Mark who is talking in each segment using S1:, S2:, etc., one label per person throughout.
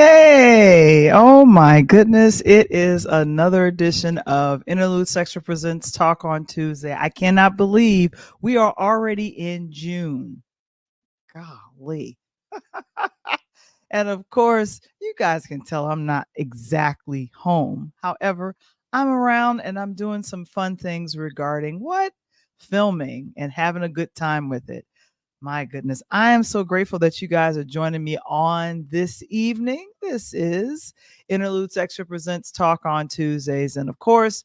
S1: Hey, oh my goodness. It is another edition of Interludes Extra Presents Talk on Tuesday. I cannot believe we are already in June. Golly. And of course, you guys can tell I'm not exactly home. However, I'm around and I'm doing some fun things regarding what? Filming and having a good time with it. My goodness. I am so grateful that you guys are joining me on this evening. This is Interludes Extra Presents Talk on Tuesdays. And of course,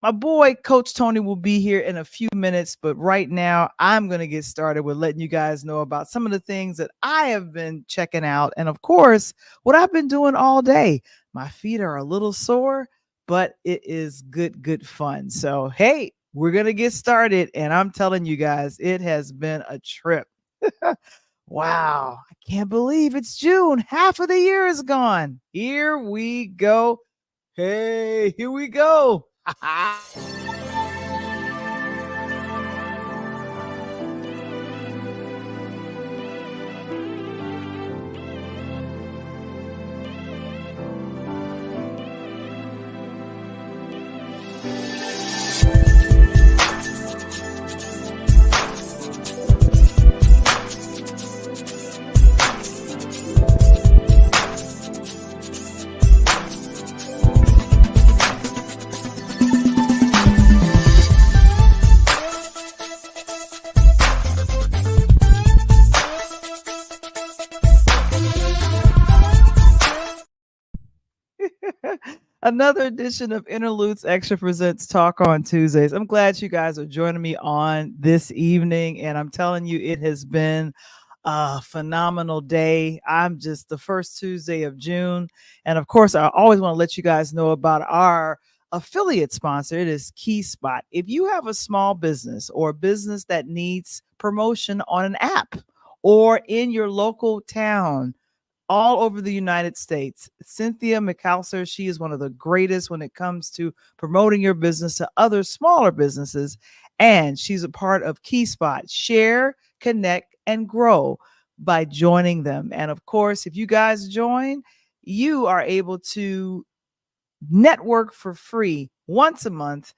S1: my boy, Coach Tony, will be here in a few minutes. But right now, I'm going to get started with letting you guys know about some of the things that I have been checking out. And of course, what I've been doing all day. My feet are a little sore, but it is good fun. So, hey, we're going to get started. And I'm telling you guys, it has been a trip. Wow. I can't believe it's June. Half of the year is gone. Here we go. Hey, here we go. Another edition of Interludes Extra Presents Talk on Tuesdays. I'm glad you guys are joining me on this evening, and I'm telling you, it has been a phenomenal day. I'm just the first Tuesday of June, and of course, I always want to let you guys know about our affiliate sponsor. It is Key Spot. If you have a small business or a business that needs promotion on an app or in your local town, all over the United States. Cynthia McAllister, she is one of the greatest when it comes to promoting your business to other smaller businesses. And she's a part of KeySpot. Share, connect, and grow by joining them. And of course, if you guys join, you are able to network for free once a month.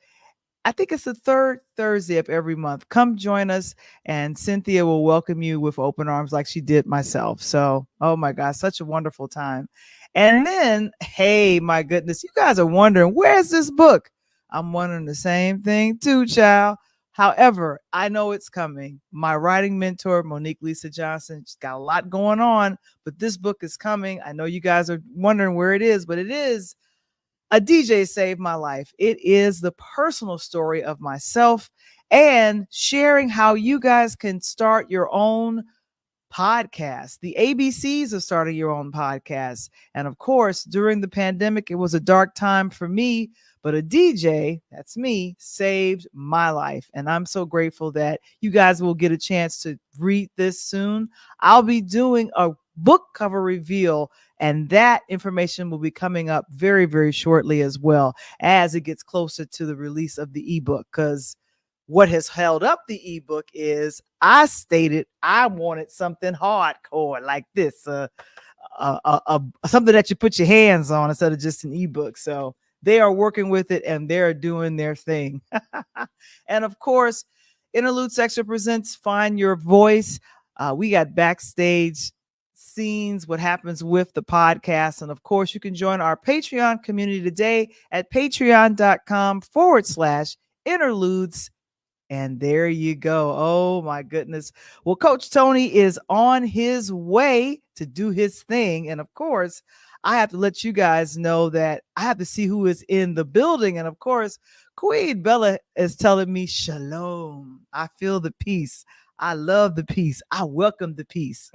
S1: I think it's the third Thursday of every month. Come join us, and Cynthia will welcome you with open arms like she did myself. So, oh my gosh, such a wonderful time. And then, hey, my goodness, you guys are wondering, where's this book? I'm wondering the same thing too, child. However, I know it's coming. My writing mentor, Monique Lisa Johnson, she's got a lot going on, but this book is coming. I know you guys are wondering where it is, but it is A DJ Saved My Life. It is the personal story of myself and sharing how you guys can start your own podcast. The ABCs of starting your own podcast. And of course, during the pandemic, it was a dark time for me, but a DJ, that's me, saved my life. And I'm so grateful that you guys will get a chance to read this soon. I'll be doing a book cover reveal, and that information will be coming up very shortly as well as it gets closer to the release of the ebook. Because what has held up the ebook is I stated I wanted something hardcore like this, something that you put your hands on instead of just an ebook. So they are working with it and they're doing their thing. And of course, Interludes Extra presents Find Your Voice. We got backstage scenes, what happens with the podcast. And of course, you can join our Patreon community today at patreon.com/interludes. And there you go. Oh my goodness. Well, Coach Tony is on his way to do his thing. And of course, I have to let you guys know that I have to see who is in the building. And of course, Queen Bella is telling me shalom. I feel the peace. I love the peace. I welcome the peace.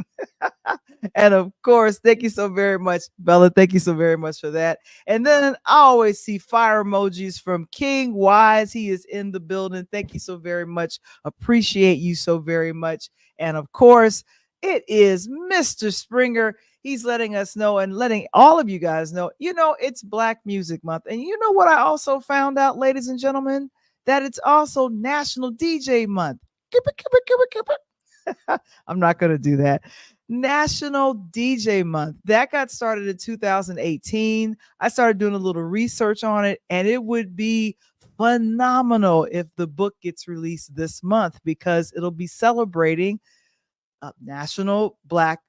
S1: And of course, thank you so very much, Bella. Thank you so very much for that. And then I always see fire emojis from King Wise. He is in the building. Thank you so very much. Appreciate you so very much. And of course, it is Mr. Springer. He's letting us know and letting all of you guys know, it's Black Music Month. And you know what I also found out, ladies and gentlemen? That it's also National DJ Month. I'm not going to do that. National DJ Month. That got started in 2018. I started doing a little research on it, and it would be phenomenal if the book gets released this month because it'll be celebrating National Black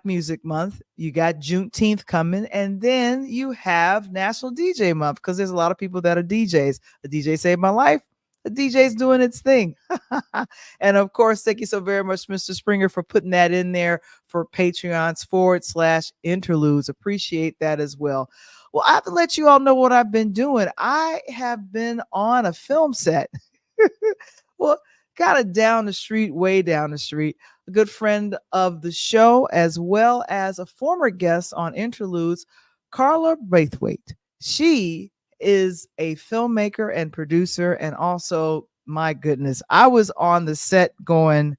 S1: Music Month. You got Juneteenth coming, and then you have National DJ Month because there's a lot of people that are DJs. A DJ saved my life. A DJ's doing its thing. And of course, thank you so very much, Mr. Springer, for putting that in there for Patreons /interludes. Appreciate that as well. Well, I have to let you all know what I've been doing. I have been on a film set. Well, kind of down the street, way down the street. A good friend of the show, as well as a former guest on Interludes, Carla Braithwaite. She is a filmmaker and producer, and also, my goodness, I was on the set going,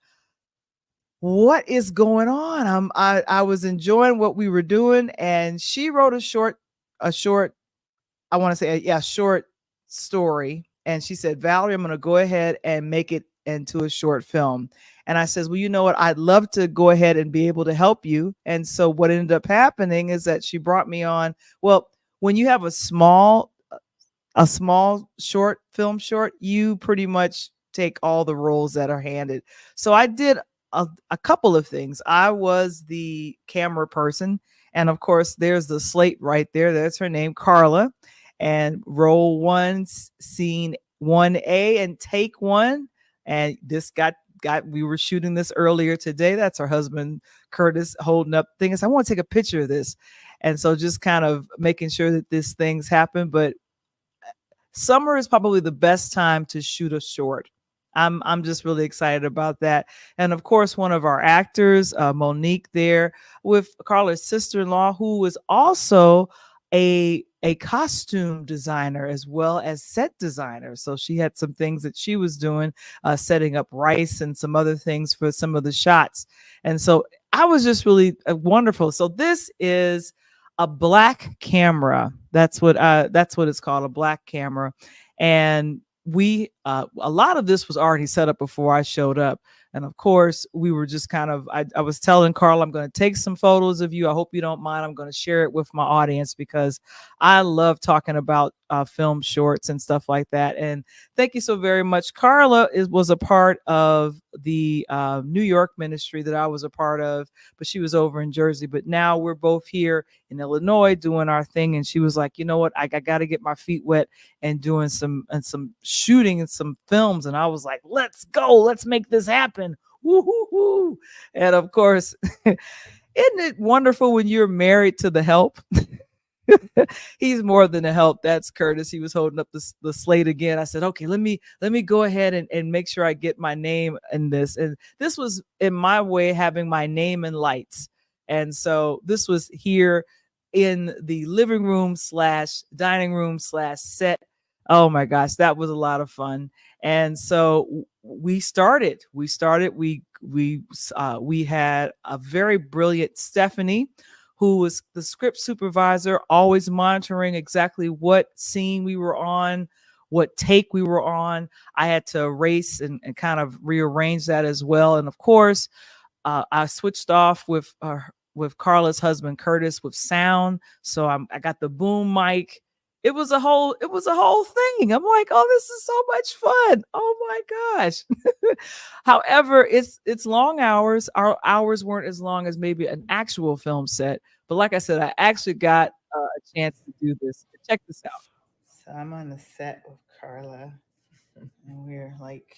S1: what is going on? I was enjoying what we were doing, and she wrote a short, I want to say, yeah, short story. And she said, Valerie, I'm going to go ahead and make it into a short film. And I says, well, you know what? I'd love to go ahead and be able to help you. And so what ended up happening is that she brought me on. Well, when you have a small short film short, you pretty much take all the roles that are handed. So I did a couple of things. I was the camera person. And of course, there's the slate right there. That's her name, Carla. And roll one, scene 1A, and take one. And this we were shooting this earlier today. That's her husband, Curtis, holding up things. I want to take a picture of this. And so just kind of making sure that these things happen. But summer is probably the best time to shoot a short. I'm just really excited about that. And of course, one of our actors, Monique, there with Carla's sister-in-law, who was also a costume designer as well as set designer. So she had some things that she was doing, setting up rice and some other things for some of the shots. And so I was just really wonderful. So this is a black camera. That's what it's called, a black camera. And we a lot of this was already set up before I showed up. And of course, we were just kind of, I was telling Carl, I'm going to take some photos of you. I hope you don't mind. I'm going to share it with my audience because I love talking about film shorts and stuff like that. And thank you so very much. Carla was a part of the New York ministry that I was a part of, but she was over in Jersey. But now we're both here in Illinois doing our thing. And she was like, you know what? I got to get my feet wet and doing some shooting and some films. And I was like, let's go. Let's make this happen. Woo-hoo-hoo. And of course, isn't it wonderful when you're married to the help? He's more than a help. That's Curtis. He was holding up the slate again. I said, okay, let me go ahead and make sure I get my name in this. And this was in my way having my name in lights. And so this was here in the living room / dining room / set. Oh my gosh, that was a lot of fun. And so we started. We had a very brilliant Stephanie, who was the script supervisor, always monitoring exactly what scene we were on, what take we were on. I had to erase and kind of rearrange that as well. And of course, I switched off with Carla's husband, Curtis, with sound. So I got the boom mic. It was a whole thing. I'm like, oh, this is so much fun. Oh my gosh. However, it's long hours. Our hours weren't as long as maybe an actual film set. But like I said, I actually got a chance to do this. Check this out. So I'm on the set with Carla, and we're like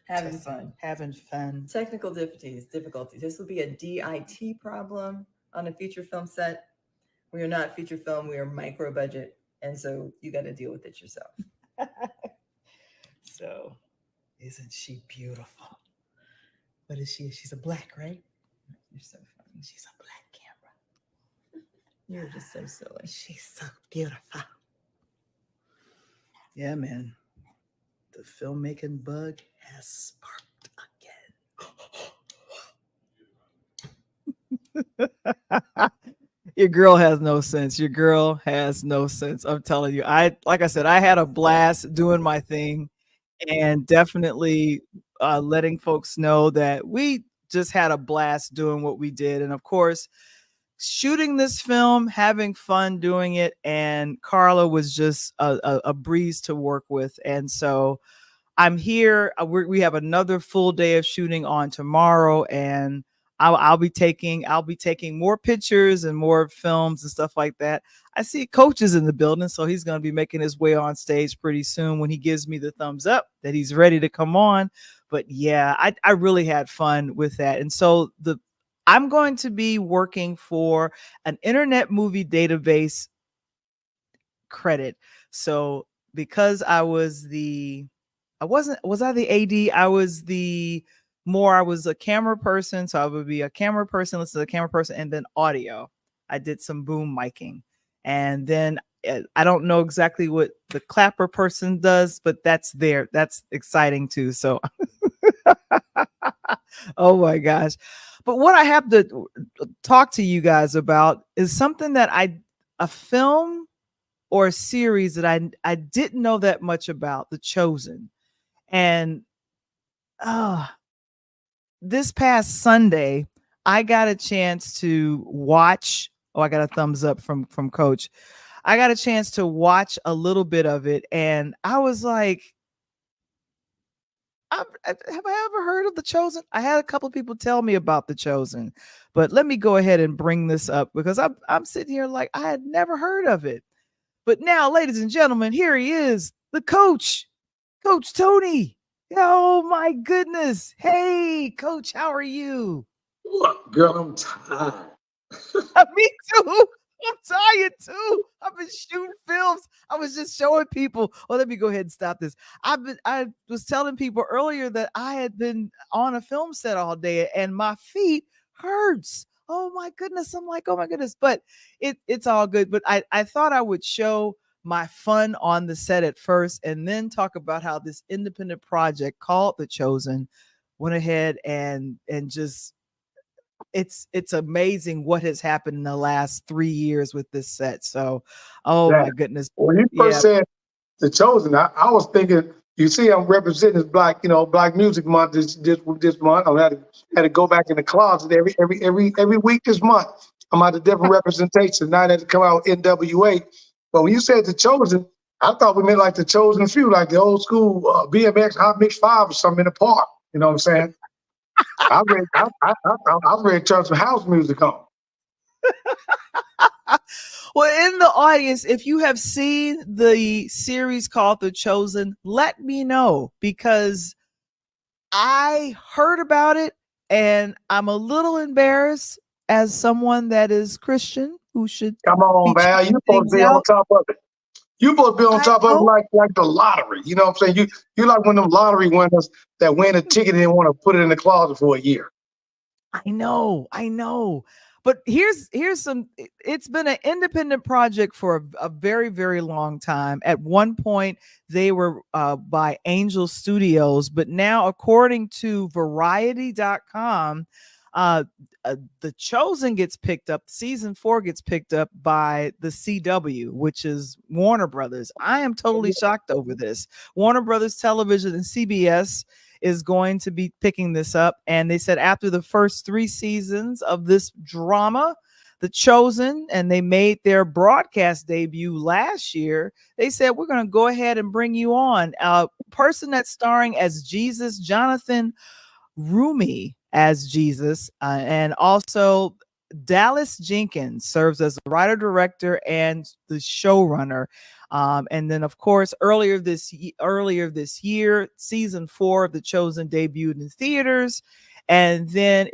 S2: having fun. Technical difficulties. This would be a DIT problem on a feature film set. We are not feature film. We are micro budget. And so you got to deal with it yourself.
S1: So, isn't she beautiful? What is she? She's a black, right?
S2: You're so funny.
S1: She's a black camera.
S2: You're just so silly.
S1: She's so beautiful. Yeah, man. The filmmaking bug has sparked again. Your girl has no sense. Your girl has no sense. I'm telling you. Like I said, I had a blast doing my thing, and definitely letting folks know that we just had a blast doing what we did. And of course, shooting this film, having fun doing it. And Carla was just a breeze to work with. And so I'm here. We have another full day of shooting on tomorrow, and I'll be taking more pictures and more films and stuff like that. I see Coach is in the building, so he's going to be making his way on stage pretty soon when he gives me the thumbs up that he's ready to come on. But yeah, I really had fun with that, and so I'm going to be working for an Internet Movie Database credit. So because was I the AD? I was a camera person. So I would be a camera person, listen to the camera person, and then audio. I did some boom miking. And then I don't know exactly what the clapper person does, but that's exciting too. So, oh my gosh. But what I have to talk to you guys about is something that a film or a series that I didn't know that much about, The Chosen. And this past Sunday, I got a chance to watch. Oh, I got a thumbs up from Coach. I got a chance to watch a little bit of it, and I was like, have I ever heard of The Chosen? I had a couple of people tell me about The Chosen, but let me go ahead and bring this up because I'm sitting here like I had never heard of it. But now, ladies and gentlemen, here he is, the coach, Coach Tony. Oh my goodness. Hey, Coach, how are you?
S3: Look, girl, I'm tired.
S1: Me too. I'm tired too. I've been shooting films. I was just showing people. Oh, let me go ahead and stop this. I was telling people earlier that I had been on a film set all day and my feet hurts. Oh my goodness. I'm like, oh my goodness. But it's all good. But I thought I would show my fun on the set at first and then talk about how this independent project called The Chosen went ahead and just it's amazing what has happened in the last 3 years with this set. So, oh
S3: That
S1: my goodness.
S3: when you
S1: Yeah.
S3: first said The Chosen, I was thinking. You see, I'm representing this Black Music Month this month. I had to go back in the closet every week this month. I'm out a different representation. Now that to come out NWA, but when you said The Chosen, I thought we meant like The Chosen Few, like the old school BMX Hot Mix 5 or something in the park. You know what I'm saying? I was ready to turn some house music on.
S1: Well, in the audience, if you have seen the series called The Chosen, let me know because I heard about it and I'm a little embarrassed as someone that is Christian who should
S3: Come on,
S1: be checking
S3: man. You're supposed to
S1: things
S3: be on
S1: out.
S3: top of it. You're supposed to be on
S1: I
S3: top of it
S1: know.
S3: like the lottery. You know what I'm saying? You like one of them lottery winners that win a ticket and didn't want to put it in the closet for a year.
S1: I know. But here's some. It's been an independent project for a very, very long time. At one point, they were by Angel Studios, but now, according to Variety.com, uh, The Chosen gets picked up. Season 4 gets picked up by the CW, which is Warner Brothers. I am totally shocked over this. Warner Brothers Television and CBS is going to be picking this up. And they said after the first 3 seasons of this drama, The Chosen, and they made their broadcast debut last year, they said, we're going to go ahead and bring you on. A person that's starring as Jesus, Jonathan Rumi as Jesus, and also Dallas Jenkins serves as the writer, director, and the showrunner. And then, of course, earlier this year, season 4 of The Chosen debuted in theaters. And then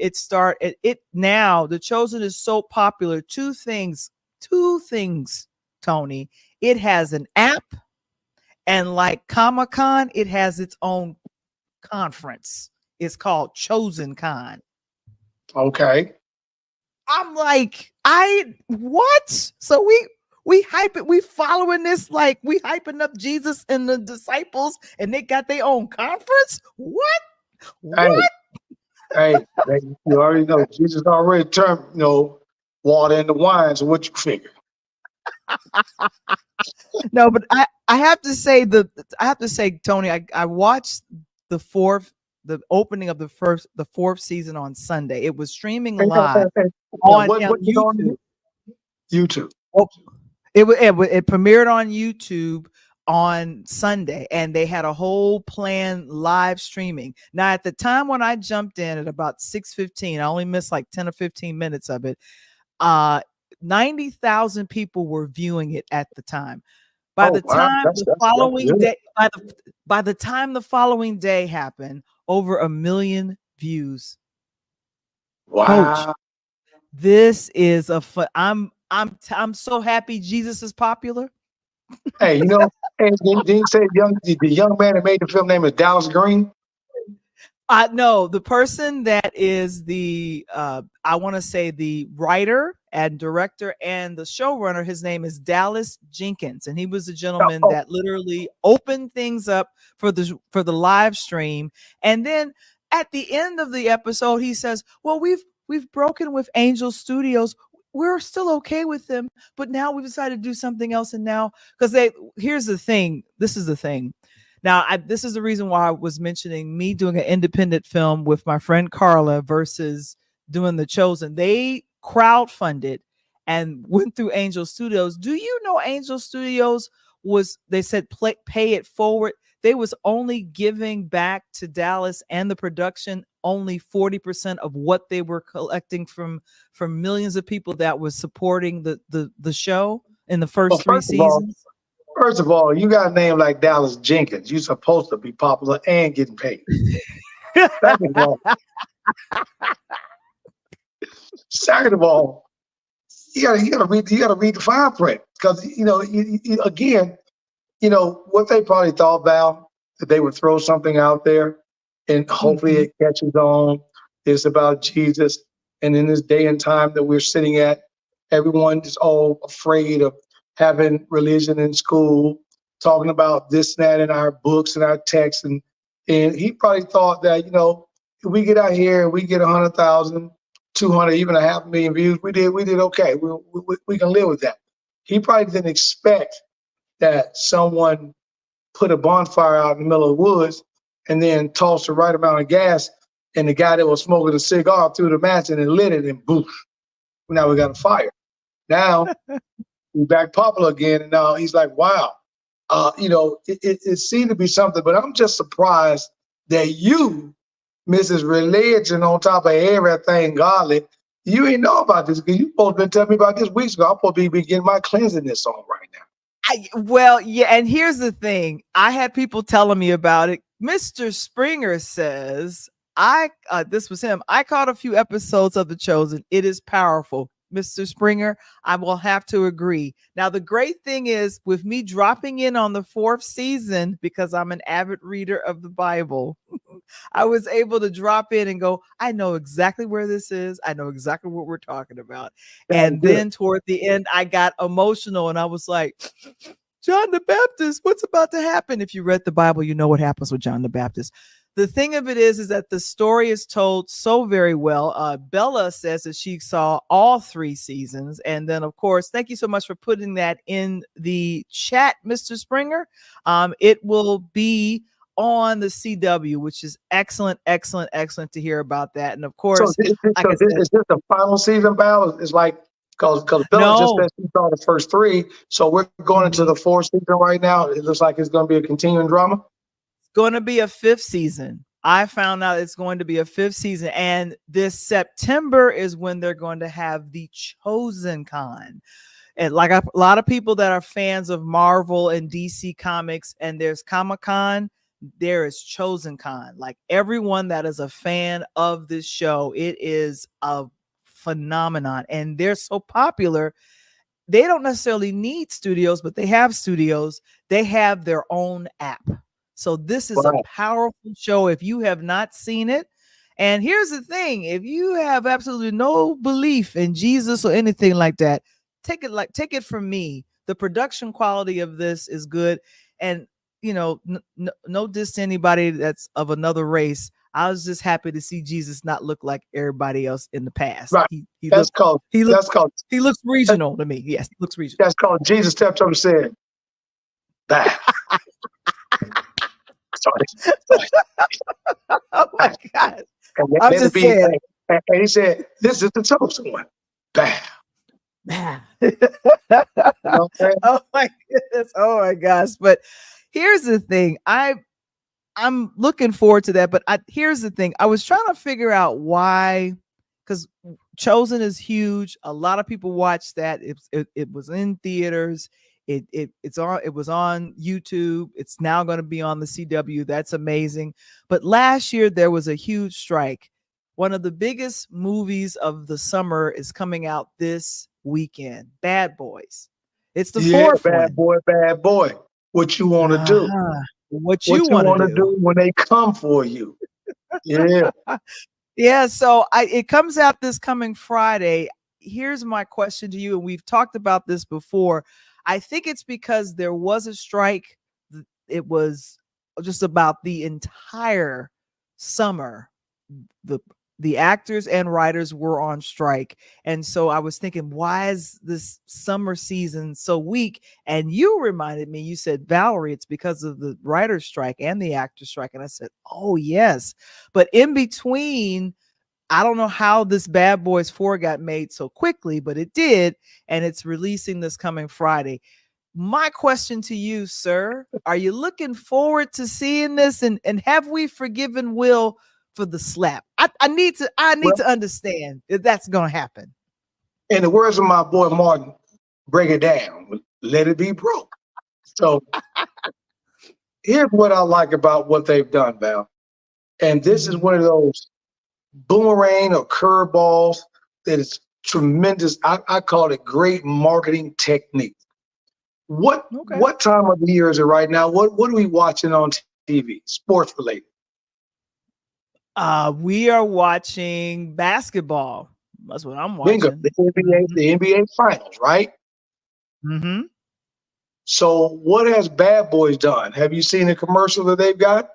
S1: now The Chosen is so popular. Two things, Tony. It has an app, and like Comic-Con, it has its own conference. It's called Chosen Con.
S3: Okay.
S1: I'm like, what? So we hype it. We following this like we hyping up Jesus and the disciples, and they got their own conference. What?
S3: Hey, you already know Jesus already turned water into wine. So what you figure?
S1: No, but I have to say Tony, I watched the 4th the opening of the fourth season on Sunday. It was streaming
S3: And,
S1: live
S3: what
S1: on
S3: is on
S1: YouTube.
S3: YouTube?
S1: Oh, it premiered on YouTube on Sunday, and they had a whole planned live streaming. Now, at the time when I jumped in at about 6:15, I only missed like 10 or 15 minutes of it. 90,000 people were viewing it at the time. By the time the following day, by the time the following day happened, over 1 million views.
S3: Wow.
S1: Coach, this is I'm so happy Jesus is popular.
S3: Hey, and didn't you say the young man that made the film name is Dallas Green?
S1: No, the person that is the I want to say the writer and director and the showrunner, his name is Dallas Jenkins, and he was the gentleman that literally opened things up for the live stream. And then at the end of the episode, he says, "Well, we've broken with Angel Studios. We're still okay with them, but now we've decided to do something else." And now, because here's the thing, this is the thing. Now, this is the reason why I was mentioning me doing an independent film with my friend Carla versus doing The Chosen. They crowdfunded and went through Angel Studios. Do you know Angel Studios they said pay it forward? They was only giving back to Dallas and the production only 40% of what they were collecting from millions of people that was supporting the show in the first 3 seasons.
S3: First of all, you got a name like Dallas Jenkins. You're supposed to be popular and getting paid. Second of all, you gotta read the fine print, because again, what they probably thought, Val, that they would throw something out there and hopefully it catches on. It's about Jesus, and in this day and time that we're sitting at, everyone is all afraid of having religion in school, talking about this and that in our books and our texts. And he probably thought that, if we get out here and we get 100,000, 200, even 500,000 views, we did okay. We can live with that. He probably didn't expect that someone put a bonfire out in the middle of the woods and then tossed the right amount of gas, and the guy that was smoking a cigar threw the match and it lit it, and boof, now we got a fire. Now he's back popular again, and now he's like, wow, it seemed to be something, but I'm just surprised that you, Mrs. Religion, on top of everything godly, you ain't know about this, because you supposed to been telling me about this weeks ago. I'm supposed to be getting my cleansingness on right now.
S1: Well, yeah, and here's the thing. I had people telling me about it. Mr. Springer says, this was him. I caught a few episodes of The Chosen. It is powerful. Mr. Springer, I will have to agree. Now, the great thing is, with me dropping in on the 4th season, because I'm an avid reader of the Bible, I was able to drop in and go, I know exactly where this is. I know exactly what we're talking about. And then toward the end, I got emotional and I was like, John the Baptist, what's about to happen? If you read the Bible, you know what happens with John the Baptist. The thing of it is that the story is told so very well. Bella says that she saw all 3 seasons. And then, of course, thank you so much for putting that in the chat, Mr. Springer. It will be on the CW, which is excellent to hear about that. And of course,
S3: is this the final season, Val? It's like, because Bella just said she saw the first 3, so we're going into the 4th season right now. It looks like it's going to be a continuing drama.
S1: Going to be a 5th season. I found out it's going to be a 5th season, and this September is when they're going to have the Chosen Con. And like a lot of people that are fans of Marvel and DC Comics, and there's Comic-Con, there is Chosen Con. Like, everyone that is a fan of this show, it is a phenomenon, and they're so popular. They don't necessarily need studios, but they have studios. They have their own app. So this is a powerful show if you have not seen it. And here's the thing. If you have absolutely no belief in Jesus or anything like that, take it from me. The production quality of this is good. And, no diss to anybody that's of another race. I was just happy to see Jesus not look like everybody else in the past.
S3: Right.
S1: He looks regional to me. Yes, he looks regional.
S3: That's called Jesus stepped up and said, that. So, so
S1: Oh my God.
S3: and
S1: I'm
S3: let it
S1: just
S3: be.
S1: saying.
S3: And he said, "This is the chosen one." Bam.
S1: Man.
S3: You know what I'm saying?
S1: Oh my goodness. Oh my gosh. But here's the thing. I'm looking forward to that. But here's the thing. I was trying to figure out why, because Chosen is huge. A lot of people watched that. It was in theaters. It was on YouTube. It's now going to be on the CW. That's amazing. But last year there was a huge strike. One of the biggest movies of the summer is coming out this weekend. Bad Boys. It's the
S3: Yeah,
S1: fourth
S3: bad
S1: one.
S3: boy, bad boy. What you want to do?
S1: Uh-huh. What
S3: What
S1: you
S3: you
S1: want to
S3: want to
S1: do?
S3: do when they come for you? Yeah.
S1: Yeah, so it comes out this coming Friday. Here's my question to you, and we've talked about this before. I think it's because there was a strike. It was just about the entire summer. The the actors and writers were on strike. And so I was thinking, why is this summer season so weak? And you reminded me, you said, Valerie, it's because of the writer's strike and the actor strike. And I said, oh, yes. But in between, I don't know how this Bad Boys 4 got made so quickly, but it did. And it's releasing this coming Friday. My question to you, sir, are you looking forward to seeing this? And have we forgiven Will for the slap? I need
S3: Well,
S1: to understand if that's gonna happen.
S3: in the words of my boy Martin, break it down. Let it be broke. So here's what I like about what they've done, Val. And this is
S1: Mhm.
S3: one of those boomerang or curveballs that is tremendous. I call it great marketing technique.
S1: Okay.
S3: What time of the year is it right now? What are we watching on TV? Sports related.
S1: We are watching basketball. That's what I'm
S3: Bingo.
S1: watching.
S3: The NBA finals, right?
S1: Mm-hmm.
S3: So what has Bad Boys done? Have you seen the commercial that they've got?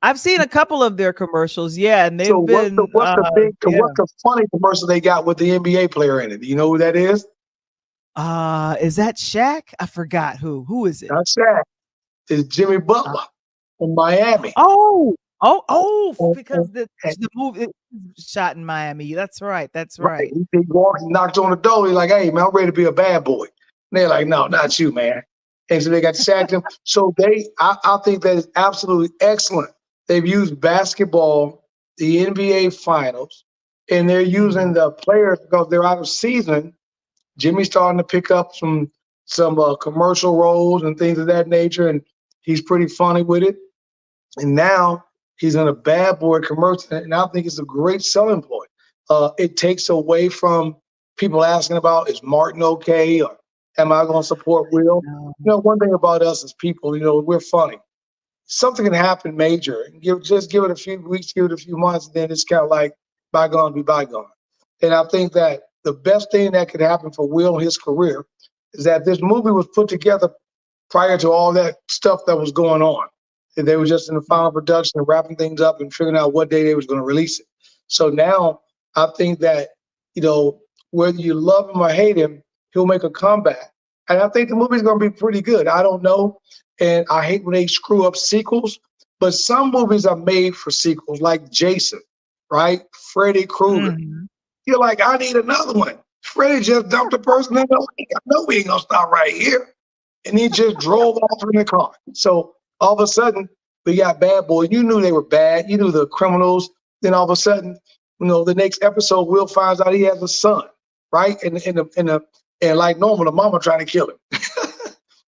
S1: I've seen a couple of their commercials, yeah, and
S3: So
S1: they've been yeah.
S3: what's the funny commercial they got with the NBA player in it? Do you know who that is?
S1: Is that Shaq? I forgot who. Who is it?
S3: Not Shaq. It's Jimmy
S1: Uh,
S3: Butler in Miami.
S1: oh,
S3: And,
S1: because
S3: and,
S1: the movie is shot in Miami. That's right. That's
S3: right,
S1: right.
S3: he walks and knocks on the door. He's like, "Hey man, I'm ready to be a bad boy." And they're like, "No, not you, man." And so they got sacked him. So I think that is absolutely excellent. They've used basketball, the NBA finals, and they're using
S1: Mhm.
S3: the players because they're out of season. Jimmy's starting to pick up some commercial roles and things of that nature, and he's pretty funny with it. And now he's in a Bad Boy commercial, and I think it's a great selling point. It takes away from people asking about, is Martin okay, or am I going to support Will?
S1: No.
S3: One thing about us as people, we're funny. Something can happen major, and just give it a few weeks, give it a few months, and then it's kind of like bygone be bygone. And I think that the best thing that could happen for Will in his career is that this movie was put together prior to all that stuff that was going on. And they were just in the final production and wrapping things up and figuring out what day they was going to release it. So now I think that, whether you love him or hate him, he'll make a comeback. And I think the movie's going to be pretty good. I don't know. And I hate when they screw up sequels, but some movies are made for sequels, like Jason, right? Freddy Krueger.
S1: Mhm.
S3: You're like, I need another one. Freddy just dumped a person in the lake. I know we ain't going to stop right here. And he just drove off in the car. So all of a sudden, we got bad boys. You knew they were bad. You knew the criminals. Then all of a sudden, the next episode, Will finds out he has a son, right? And like normal, the mama trying to kill him.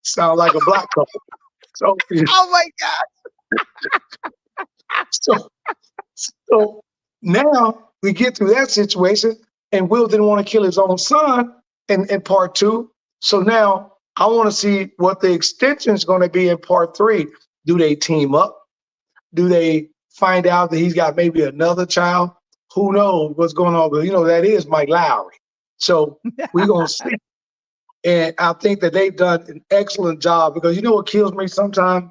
S3: Sound like a black couple. So,
S1: Oh my God.
S3: so, so now we get through that situation, and Will didn't want to kill his own son in part two. So now I want to see what the extension is going to be in part three. Do they team up? Do they find out that he's got maybe another child? Who knows what's going on? But that is Mike Lowry. So we're going to see. And I think that they've done an excellent job, because you know what kills me sometimes?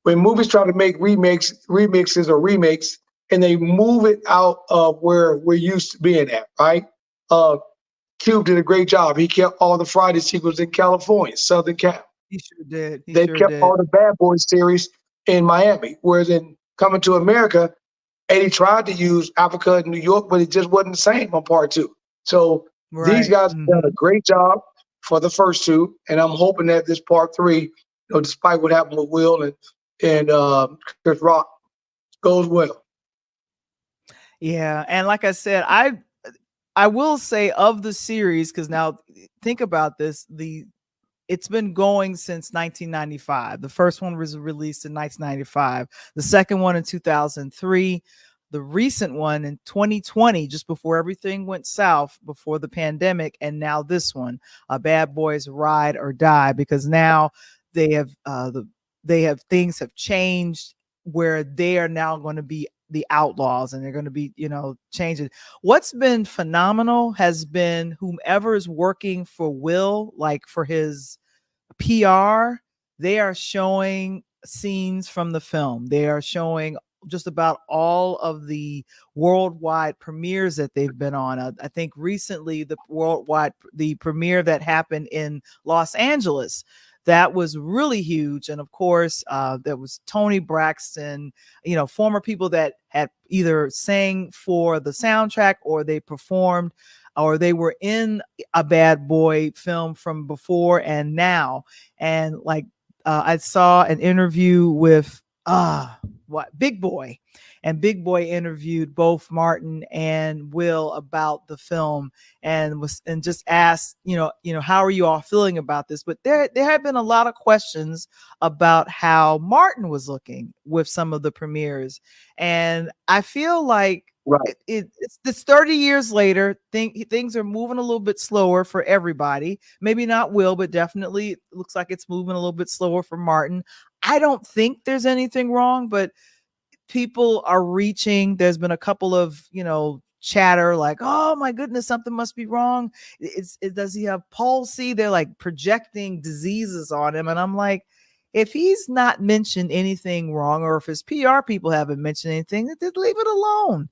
S3: When movies try to make remixes or remakes, and they move it out of where we're used to being at, right? Cube did a great job. He kept all the Friday sequels in California, Southern Cal.
S1: He sure did. He
S3: They
S1: sure
S3: kept all
S1: did.
S3: the Bad Boys series in Miami, whereas in Coming to America, Eddie tried to use Africa and New York, but it just wasn't the same on part two. So these
S1: Right.
S3: guys have done a
S1: Hmm.
S3: great job for the first two, and I'm hoping that this part three, despite what happened with Will and Chris Rock, goes well.
S1: Yeah, and like I said, I will say of the series, because now think about this, it's been going since 1995. The first one was released in 1995, the second one in 2003, the recent one in 2020, just before everything went south before the pandemic, and now this one, Bad Boys Ride or Die, because now they have things have changed where they are now going to be the outlaws, and they're going to be changing. What's been phenomenal has been whomever is working for Will, like for his PR, they are showing scenes from the film. They are showing just about all of the worldwide premieres that they've been on. I think recently the premiere that happened in Los Angeles, that was really huge. And of course, there was Tony Braxton, former people that had either sang for the soundtrack or they performed or they were in a Bad Boy film from before and now. And like I saw an interview with Big Boy, and Big Boy interviewed both Martin and Will about the film and just asked, how are you all feeling about this? But there had been a lot of questions about how Martin was looking with some of the premieres, and I feel like
S3: Right.
S1: it's 30 years later. Things are moving a little bit slower for everybody. Maybe not Will, but definitely it looks like it's moving a little bit slower for Martin. I don't think there's anything wrong, but people are reaching. There's been a couple of, chatter like, oh my goodness, something must be wrong. Does he have palsy? They're like projecting diseases on him. And I'm like, if he's not mentioned anything wrong, or if his PR people haven't mentioned anything, just leave it alone.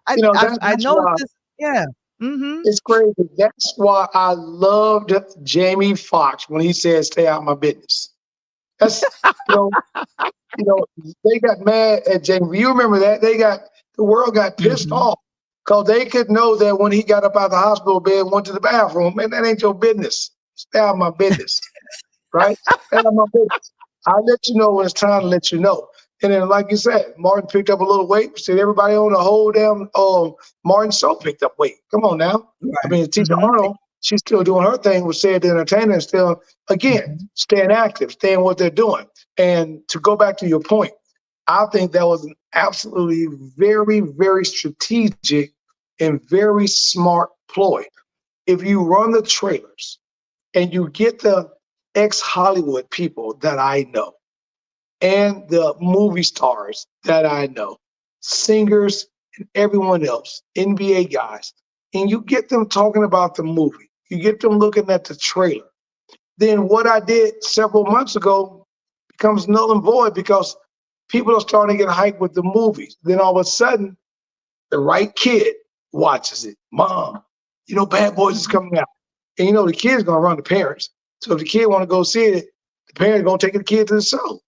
S1: I
S3: That's
S1: know
S3: why
S1: this. Yeah. Mm-hmm.
S3: it's crazy. That's why I loved Jamie Foxx when he said, "Stay out of my business." That's you know, they got mad at Jamie. You remember that? The world got pissed
S1: Mm-hmm.
S3: off because they could know that when he got up out of the hospital bed and went to the bathroom, man, that ain't your business. Stay out of my business, right? Stay out of my business. I'll let you know when it's time to let you know. And then, like you said, Martin picked up a little weight. Said everybody on the whole damn Martin show picked up weight. Come on now. I
S1: Right.
S3: mean, Tisha
S1: Mm-hmm.
S3: Arnold, she's still doing her thing with Said the Entertainer and still, again,
S1: Mm-hmm.
S3: staying active, staying what they're doing. And to go back to your point, I think that was an absolutely very, very strategic and very smart ploy. If you run the trailers and you get the ex-Hollywood people that I know and the movie stars that I know, singers and everyone else, NBA guys, and you get them talking about the movie, you get them looking at the trailer, then what I did several months ago becomes null and void because people are starting to get hyped with the movies. Then all of a sudden, the right kid watches it. Mom, Bad Boys is coming out. And the kid's gonna run the parents. So if the kid wanna go see it, the parents gonna take the kid to the show.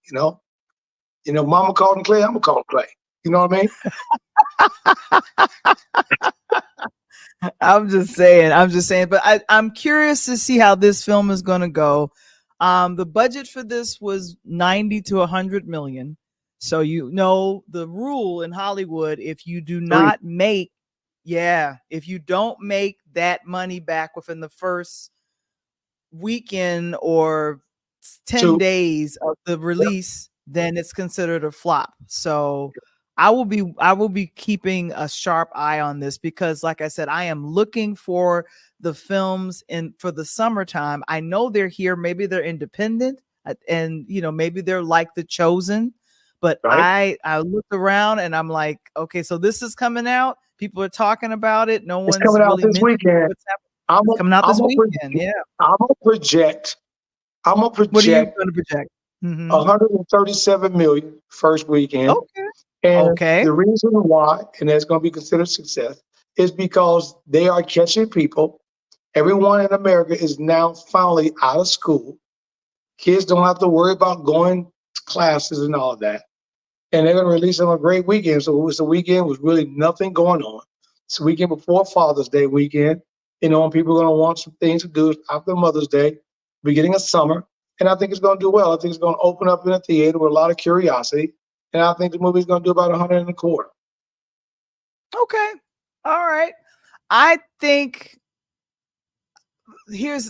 S3: Mama called him Clay, I'm gonna call him Clay. You know what I mean?
S1: I'm just saying, but I'm curious to see how this film is going to go. The budget for this was 90 to 100 million. So, the rule in Hollywood, if you do
S3: Three.
S1: not make, if you don't make that money back within the first weekend or 10
S3: Two.
S1: days of the
S3: Yep.
S1: release, then it's considered a flop. So I will be keeping a sharp eye on this, because like I said, I am looking for the films for the summertime. I know they're here, maybe they're independent, and maybe they're like The Chosen, but
S3: Right?
S1: I looked around and I'm like, okay, so this is coming out. People are talking about it. No
S3: It's
S1: one's
S3: coming out
S1: really
S3: this
S1: mentioning
S3: weekend.
S1: what's happening.
S3: I'm
S1: It's
S3: gonna
S1: coming out
S3: I'm
S1: this
S3: gonna
S1: weekend. Yeah.
S3: I'm gonna project. I'm gonna
S1: What are you
S3: project
S1: going to project? Mm-hmm.
S3: 137 million first weekend.
S1: Okay.
S3: And
S1: Okay.
S3: the reason why, and that's going to be considered success, is because they are catching people. Everyone in America is now finally out of school. Kids don't have to worry about going to classes and all of that. And they're going to release it on a great weekend. So it's a weekend with really nothing going on. It's a weekend before Father's Day weekend. You know, and people are going to want some things to do after Mother's Day, beginning of summer. And I think it's going to do well. I think it's going to open up in a theater with a lot of curiosity. And I think the movie's going to do about 100 and a quarter.
S1: Okay. All right. I think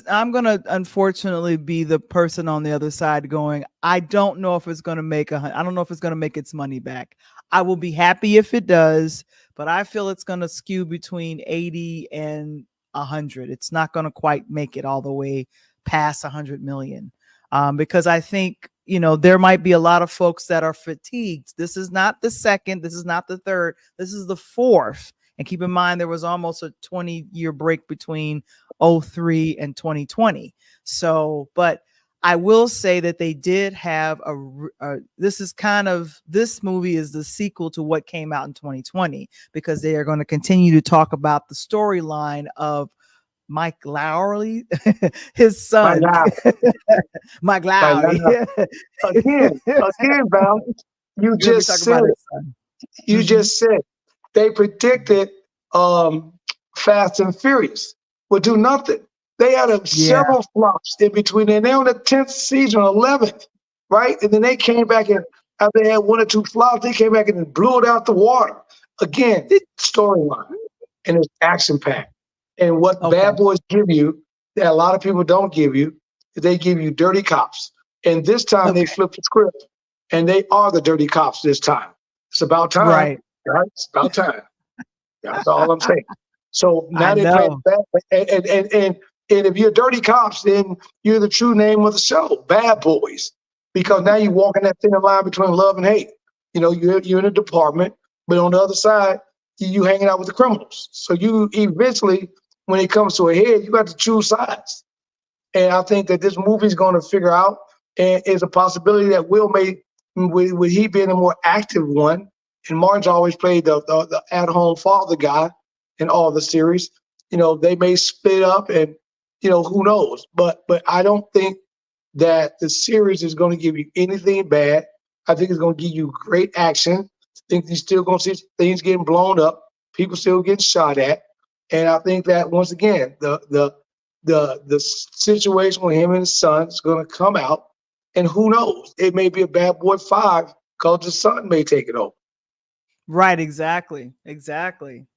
S1: I'm going to unfortunately be the person on the other side going, I don't know if it's going to make I don't know if it's going to make its money back. I will be happy if it does, but I feel it's going to skew between 80 and 100. It's not going to quite make it all the way past 100 million. Because I think, you know, there might be a lot of folks that are fatigued. This is not the second, this is not the third, this is the fourth. And keep in mind, there was almost a 20-year break between 2003 and 2020. So, but I will say that they did have this movie is the sequel to what came out in 2020, because they are going to continue to talk about the storyline of Mike Lowry, his son. Mike Lowry.
S3: Again, Val, you just said they predicted Fast and Furious would do nothing. They had several flops in between, and they're on the 10th season, 11th, right? And then they came back, and after they had one or two flops, they came back and blew it out the water. Again, storyline, and it's action-packed. And what Bad Boys give you that a lot of people don't give you, they give you dirty cops. And this time they flipped the script, and they are the dirty cops this time. It's about time. Right? It's about time. That's all I'm saying. So now they play bad, and if you're dirty cops, then you're the true name of the show, Bad Boys, because now you're walking that thin line between love and hate. You know, you're in a department, but on the other side, you hanging out with the criminals. So you eventually, when it comes to a head, you got to choose sides. And I think that this movie is going to figure out, and is a possibility that Will may, with he being a more active one, and Martin's always played the at-home father guy in all the series. You know, they may split up, and you know, who knows? But I don't think that the series is going to give you anything bad. I think it's going to give you great action. I think you're still going to see things getting blown up, people still getting shot at, and I think that once again, the situation with him and his son is going to come out, and who knows? It may be a Bad Boy 5 because the son may take it over.
S1: Right, exactly.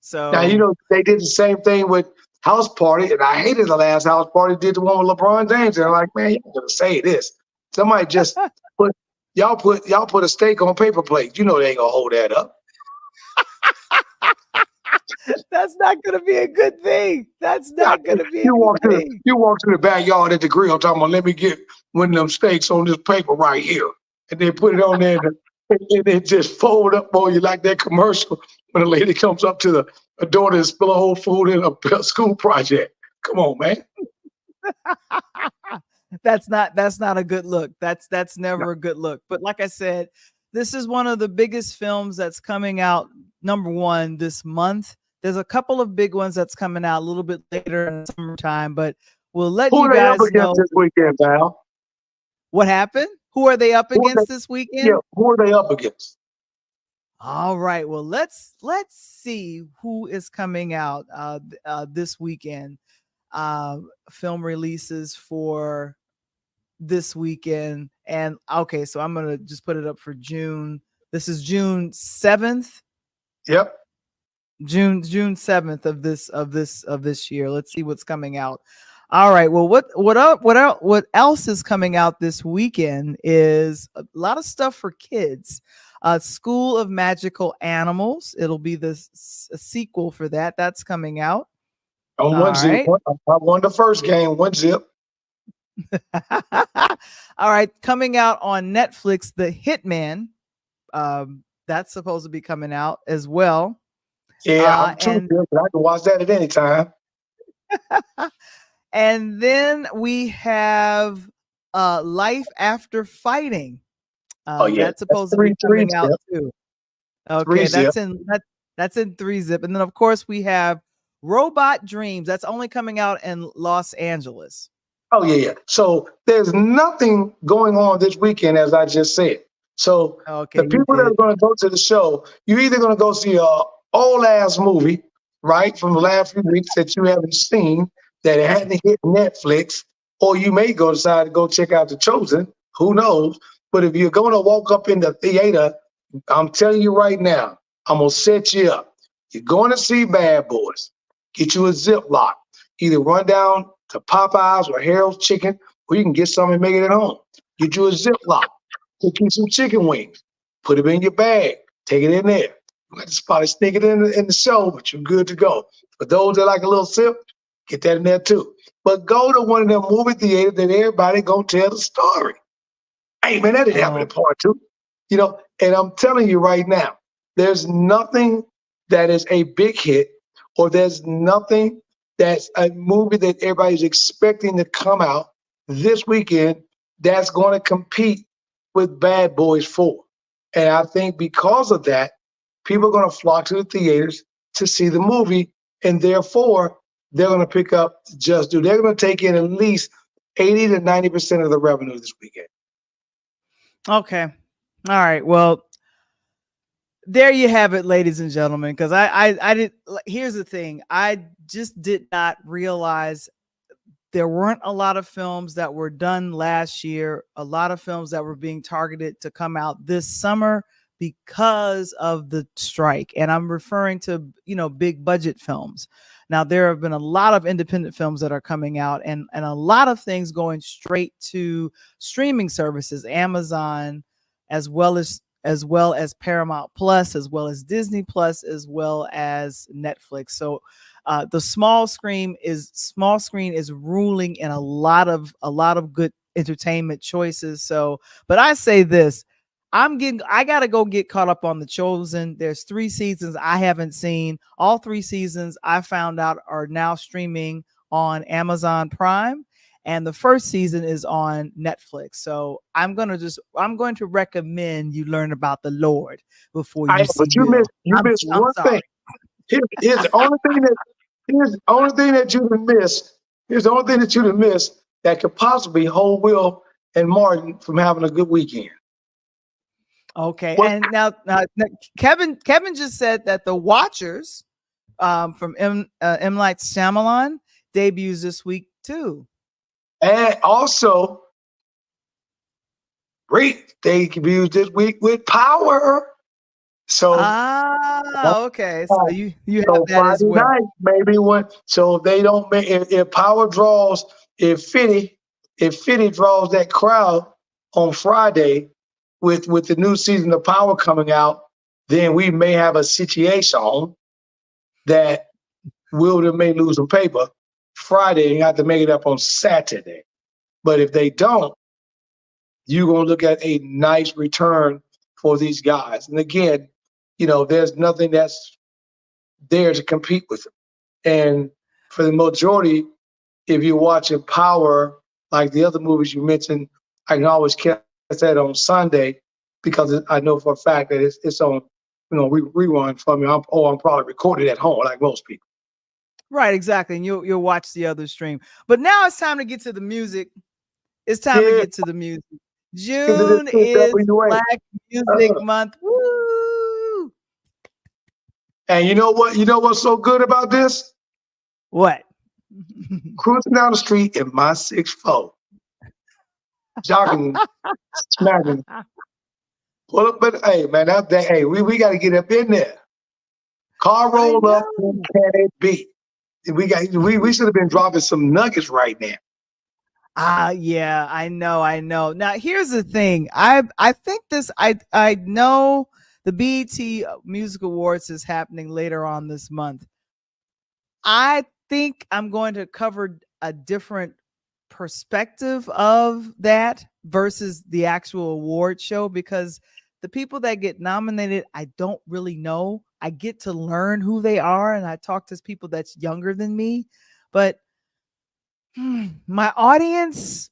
S1: So
S3: now, you know, they did the same thing with House Party, and I hated the last House Party. Did the one with LeBron James, and I'm like, man, you're gonna say this. Somebody just put a steak on paper plate. You know they ain't gonna hold that up.
S1: That's not gonna be a good thing. That's not gonna be a good thing.
S3: You walk to the backyard at the grill talking about, let me get one of them steaks on this paper right here, and they put it on there. And it just fold up on you like that commercial when a lady comes up to a daughter and spill a whole food in a school project. Come on, man.
S1: That's not a good look. That's never a good look. But like I said, this is one of the biggest films that's coming out, number one, this month. There's a couple of big ones that's coming out a little bit later in the summertime, but we'll let you guys know
S3: this weekend, Val.
S1: What happened? Who are they up against this weekend?
S3: Yeah, who are they up against?
S1: All right. Well, let's see who is coming out this weekend. Film releases for this weekend. And okay, so I'm gonna just put it up for June. This is June 7th.
S3: Yep.
S1: June 7th of this year. Let's see what's coming out. All right. Well, what else is coming out this weekend is a lot of stuff for kids. School of Magical Animals. It'll be a sequel for that. That's coming out.
S3: On one zip. I won the first game, one zip.
S1: All right. Coming out on Netflix, The Hitman. That's supposed to be coming out as well.
S3: Yeah, I'm too good, but I can watch that at any time.
S1: And then we have Life After Fighting. That's supposed to be coming out too. Okay, that's in 3-zip. And then of course we have Robot Dreams. That's only coming out in Los Angeles.
S3: Oh yeah, yeah. So there's nothing going on this weekend, as I just said. So the
S1: Okay, you
S3: people that are
S1: did.
S3: going to go to the show, you're either going to go see a old ass movie, right, from the last few weeks that you haven't seen, that it hadn't hit Netflix, or you may go decide to go check out The Chosen. Who knows? But if you're going to walk up in the theater, I'm telling you right now, I'm gonna set you up. You're going to see Bad Boys. Get you a Ziploc. Either run down to Popeyes or Harold's Chicken, or you can get something and make it at home. Get you a Ziploc. Cook you some chicken wings. Put them in your bag. Take it in there. You got to probably sneak it in the show, but you're good to go. For those that like a little sip, get that in there too. But go to one of them movie theaters that everybody gonna tell the story. Hey man, that didn't happen
S1: Oh,
S3: in part two. And I'm telling you right now, there's nothing that is a big hit, or there's nothing that's a movie that everybody's expecting to come out this weekend that's going to compete with Bad Boys 4. And I think because of that, people are going to flock to the theaters to see the movie, and therefore they're going to pick up Just Do. They're going to take in at least 80 to 90% of the revenue this weekend.
S1: okay. All right. Well, there you have it, ladies and gentlemen. Because I did. Here's the thing. I just did not realize there weren't a lot of films that were done last year. A lot of films that were being targeted to come out this summer because of the strike. And I'm referring to, big budget films. Now, there have been a lot of independent films that are coming out, and a lot of things going straight to streaming services, Amazon, as well as Paramount Plus, as well as Disney Plus, as well as Netflix. So the small screen is ruling in a lot of good entertainment choices. So, but I say this, I gotta go get caught up on The Chosen. There's 3 seasons I haven't seen. All 3 seasons I found out are now streaming on Amazon Prime, and the first season is on Netflix. So I'm going to recommend you learn about the Lord before you see
S3: But you
S1: Bill.
S3: missed
S1: I'm
S3: one thing.
S1: sorry.
S3: Here's the only thing that here's the only thing that you done missed. Here's the only thing that you done missed that could possibly hold Will and Martin from having a good weekend.
S1: Okay,
S3: What
S1: and now Kevin just said that The Watchers from M. Night Shyamalan debuts this week too.
S3: and also great they could be used this week with Power. So
S1: Okay, so you have
S3: so
S1: that as
S3: Friday
S1: well.
S3: night maybe when so if they don't make if Power draws if Fitty draws that crowd on Friday with the new season of Power coming out, then we may have a situation that Wilder may lose some paper Friday and have to make it up on Saturday. But if they don't, you're going to look at a nice return for these guys. And again, there's nothing that's there to compete with them. And for the majority, if you're watching Power, like the other movies you mentioned, I can always catch that on Sunday because I know for a fact that it's on, rerun for me. I'm probably recorded at home like most people.
S1: Right, exactly. And you'll watch the other stream. But now it's time to get to the music. It's time to
S3: Yeah,
S1: get to the music.
S3: into this
S1: June is
S3: WA.
S1: Black Music Month. Woo!
S3: And you know what? You know what's so good about this?
S1: What?
S3: Cruising down the street in my 6'4", jogging, smacking. Pull up, but hey, man, hey, we got to get up in there. Car
S1: I
S3: roll up,
S1: know.
S3: and can it be? We should have been dropping some nuggets right now.
S1: Yeah, I know. Now here's the thing. I think I know the BET Music Awards is happening later on this month. I think I'm going to cover a different perspective of that versus the actual award show, because the people that get nominated, I don't really know. I get to learn who they are, and I talk to people that's younger than me. But my audience,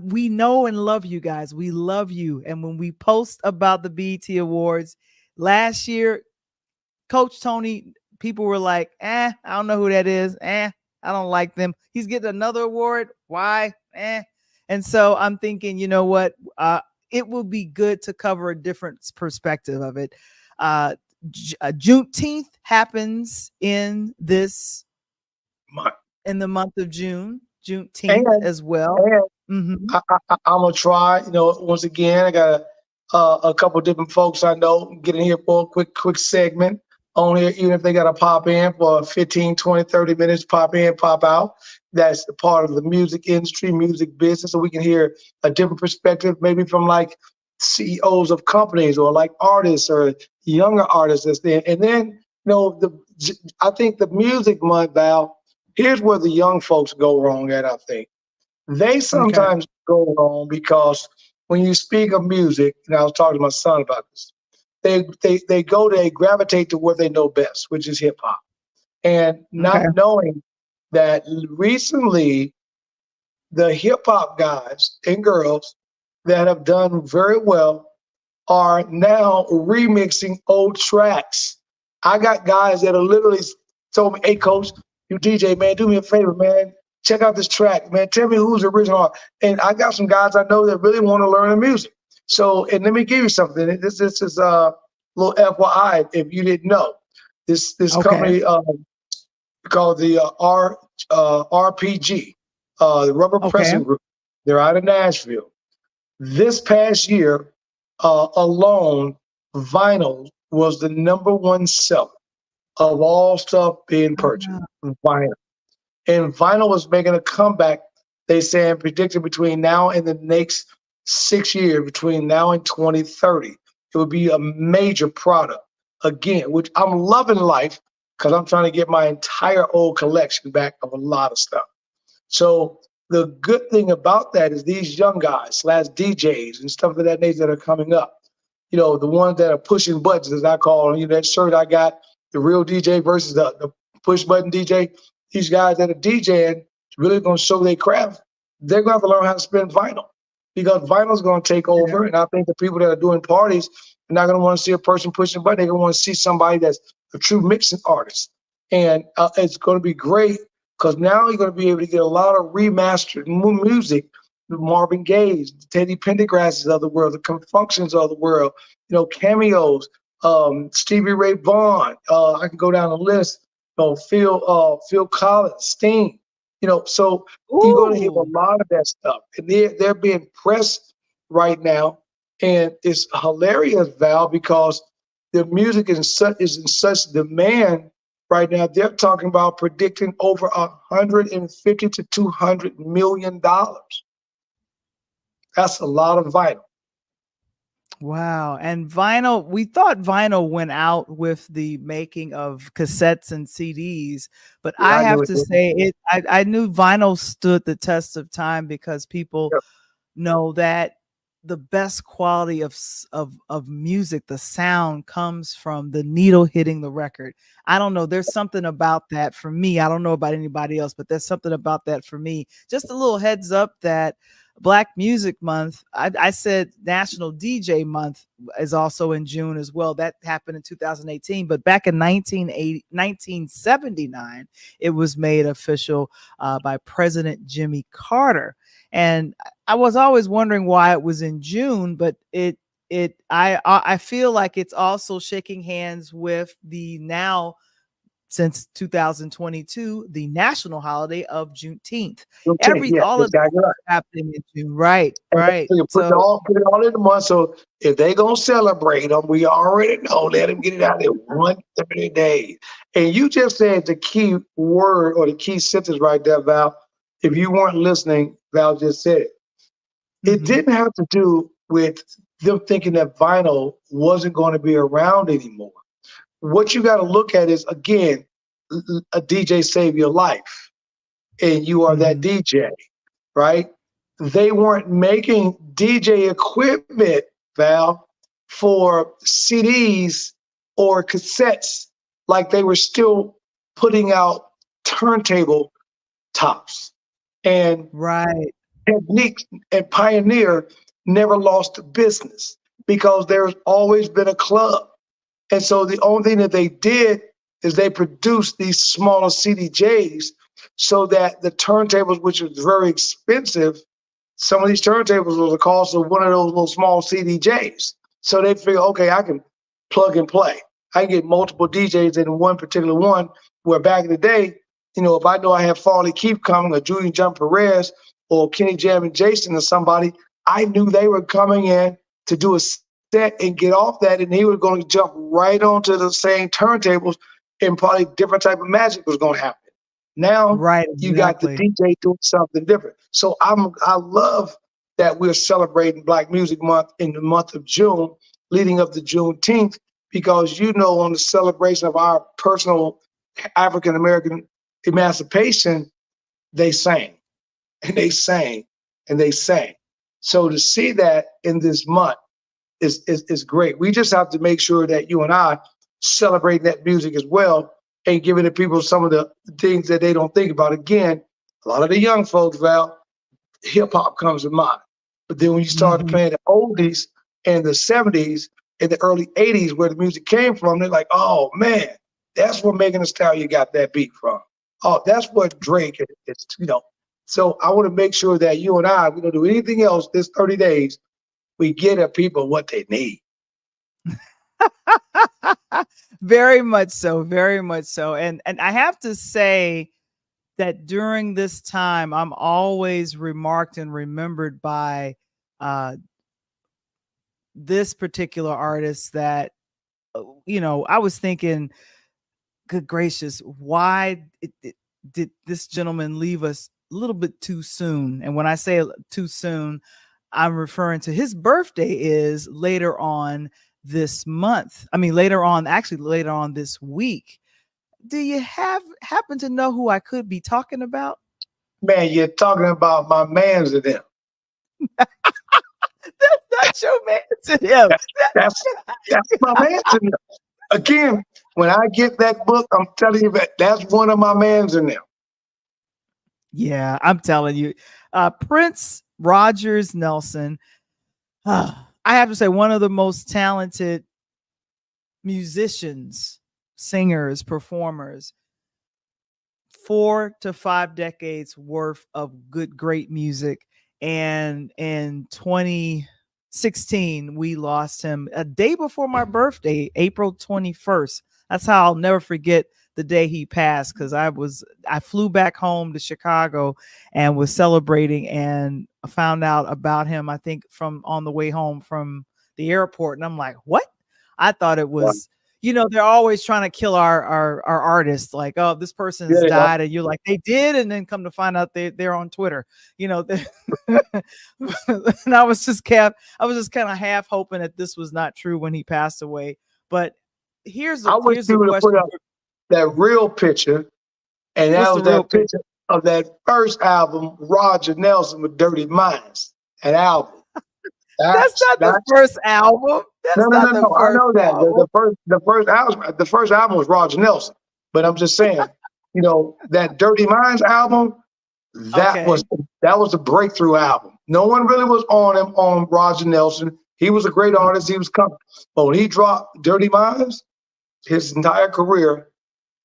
S1: we know and love you guys. We love you. And when we post about the BET Awards last year, Coach Tony, people were like, I don't know who that is. I don't like them. He's getting another award. Why? And so I'm thinking, you know what? It will be good to cover a different perspective of it. Juneteenth happens in the month of June, Juneteenth
S3: And
S1: as well.
S3: I'm gonna try. Once again, I got a couple of different folks I know getting here for a quick segment on here, even if they got to pop in for 15, 20, 30 minutes, pop in, pop out. That's the part of the music industry, music business, so we can hear a different perspective, maybe from like CEOs of companies or like artists or younger artists that's there. And then, I think the music month, Val, here's where the young folks go wrong at, I think. They
S1: Okay.
S3: sometimes go wrong because when you speak of music, and I was talking to my son about this, they gravitate to what they know best, which is hip hop. And
S1: Okay.
S3: not knowing that recently the hip hop guys and girls that have done very well are now remixing old tracks. I got guys that are literally told me, "Hey, coach, you DJ, man, do me a favor, man. Check out this track, man. Tell me who's the original." And I got some guys I know that really want to learn the music. So, and let me give you something. This is a little FYI if you didn't know. This
S1: Okay.
S3: company called the RPG, the Rubber
S1: Okay.
S3: Pressing Group. They're out of Nashville. This past year alone, vinyl was the #1 seller of all stuff being purchased. Vinyl. And vinyl is making a comeback. They saying predicted between now and the next 6 years, between now and 2030, it would be a major product again, which I'm loving life because I'm trying to get my entire old collection back of a lot of stuff. So the good thing about that is these young guys slash DJs and stuff of that nature that are coming up, the ones that are pushing buttons, as I call them, that shirt I got, the real DJ versus the push button DJ. These guys that are DJing really going to show their craft. They're going to have to learn how to spin vinyl because vinyl is going to take
S1: Yeah.
S3: over. And I think the people that are doing parties are not going to want to see a person pushing a button. They're going to want to see somebody that's a true mixing artist. And it's going to be great because now you're going to be able to get a lot of remastered music, the Marvin Gaye's, the Teddy Pendergrasses of the world, the Confunctions of the world, cameos, Stevie Ray Vaughan. I can go down the list. Phil Collins, Sting. So you're going to hear a
S1: Ooh.
S3: lot of that stuff, and they're being pressed right now, and it's hilarious, Val, because the music is in such demand right now. They're talking about predicting over $150 to $200 million. That's a lot of vinyl.
S1: Wow. And vinyl, we thought vinyl went out with the making of cassettes and CDs, but
S3: Yeah,
S1: I
S3: I knew
S1: have
S3: it.
S1: to say I knew vinyl stood the test of time because people know that the best quality of music, the sound comes from the needle hitting the record. I don't know. There's something about that for me. I don't know about anybody else, but there's something about that for me. Just a little heads up that Black Music Month, I said National DJ Month is also in June as well. That happened in 2018, but back in 1979, it was made official by President Jimmy Carter. And I was always wondering why it was in June, but I feel like it's also shaking hands with the now, since 2022, the national holiday of Juneteenth.
S3: Okay, yeah,
S1: All of this
S3: exactly right.
S1: is happening in June, right?
S3: And
S1: Right.
S3: so you put
S1: So
S3: it all in the month. So if they gonna celebrate them, we already know. Let them get it out in 130 days. And you just said the key word or the key sentence right there, Val. If you weren't listening, Val just said it. It
S1: mhm.
S3: didn't have to do with them thinking that vinyl wasn't going to be around anymore. What you got to look at is again, a DJ save your life, and you are that
S1: Mhm.
S3: DJ, right? They weren't making DJ equipment, Val, for CDs or cassettes like they were still putting out turntable tops. And
S1: Right.
S3: Technique and Pioneer never lost business because there's always been a club. And so the only thing that they did is they produced these smaller CDJs so that the turntables, which was very expensive, some of these turntables was the cost of one of those little small CDJs. So they figure, okay, I can plug and play. I can get multiple DJs in one particular one, where back in the day, if I know I have Farley Keith coming, or Julian John Perez, or Kenny Jam and Jason, or somebody, I knew they were coming in to do a set and get off that, and he was going to jump right onto the same turntables, and probably different type of magic was going to happen. Now
S1: Right,
S3: you got the
S1: exactly.
S3: DJ doing something different. So I love that we're celebrating Black Music Month in the month of June, leading up to Juneteenth, because on the celebration of our personal African American emancipation, they sang and they sang and they sang. So to see that in this month is great. We just have to make sure that you and I celebrate that music as well, and giving the people some of the things that they don't think about. Again, a lot of the young folks, Val, hip hop comes to mind. But then when you started
S1: Mhm.
S3: playing the oldies and the 70s and the early 80s, where the music came from, they're like, oh man, that's where Megan Thee Stallion got that beat from. Oh, that's what Drake is. So I want to make sure that you and I, we don't do anything else this 30 days. We get at people what they need.
S1: Very much so, very much so. And I have to say that during this time, I'm always remarked and remembered by uh, this particular artist that, I was thinking, good gracious, why did this gentleman leave us a little bit too soon? And when I say too soon, I'm referring to his birthday is later on this month. I mean, actually later on this week. Do you happen to know who I could be talking about?
S3: Man, you're talking about my mans and them.
S1: That's your man to him.
S3: That's my mans and them. Again, when I get that book, I'm telling you that's one of my mans in them.
S1: Yeah, I'm telling you. Prince Rogers Nelson, I have to say, one of the most talented musicians, singers, performers, 4 to 5 decades worth of great music. And in 2016, we lost him a day before my birthday, April 21st. That's how I'll never forget the day he passed, because I flew back home to Chicago and was celebrating, and found out about him, I think, from on the way home from the airport. And I'm like, what? I thought it
S3: Wow.
S1: was, they're always trying to kill our artists. Like, oh, this person has died, and you're like, they did, and then come to find out they're on Twitter. And I was just kind of half hoping that this was not true when he passed away. But here's
S3: I
S1: the
S3: wish you would have put
S1: question.
S3: up that real picture, and
S1: What's
S3: that
S1: the
S3: was
S1: real
S3: that picture of that first album, Roger Nelson with Dirty Minds. An album.
S1: That's not the first album. That's
S3: No.
S1: not the
S3: I
S1: first
S3: know that
S1: album.
S3: the first album was Roger Nelson, but I'm just saying, that Dirty Minds album, that
S1: Okay.
S3: was the breakthrough album. No one really was on Roger Nelson. He was a great artist. He was coming, but when he dropped Dirty Minds, his entire career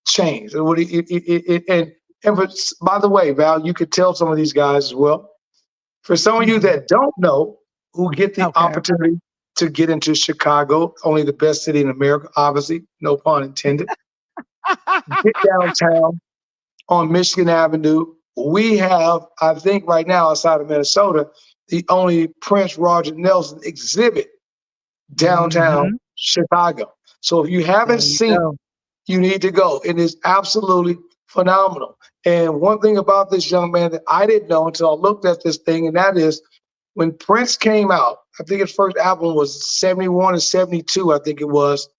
S3: changed. And by the way, Val, you could tell some of these guys as well. For some of you that don't know, who get the
S1: Okay.
S3: opportunity to get into Chicago, only the best city in America, obviously, no pun intended. Get downtown on Michigan Avenue. We have, I think right now outside of Minnesota, the only Prince Roger Nelson exhibit downtown Chicago. So if you haven't seen it, you need to go. It is absolutely phenomenal. And one thing about this young man that I didn't know until I looked at this thing, and that is when Prince came out, I think his first album was 71 or 72, I think it was.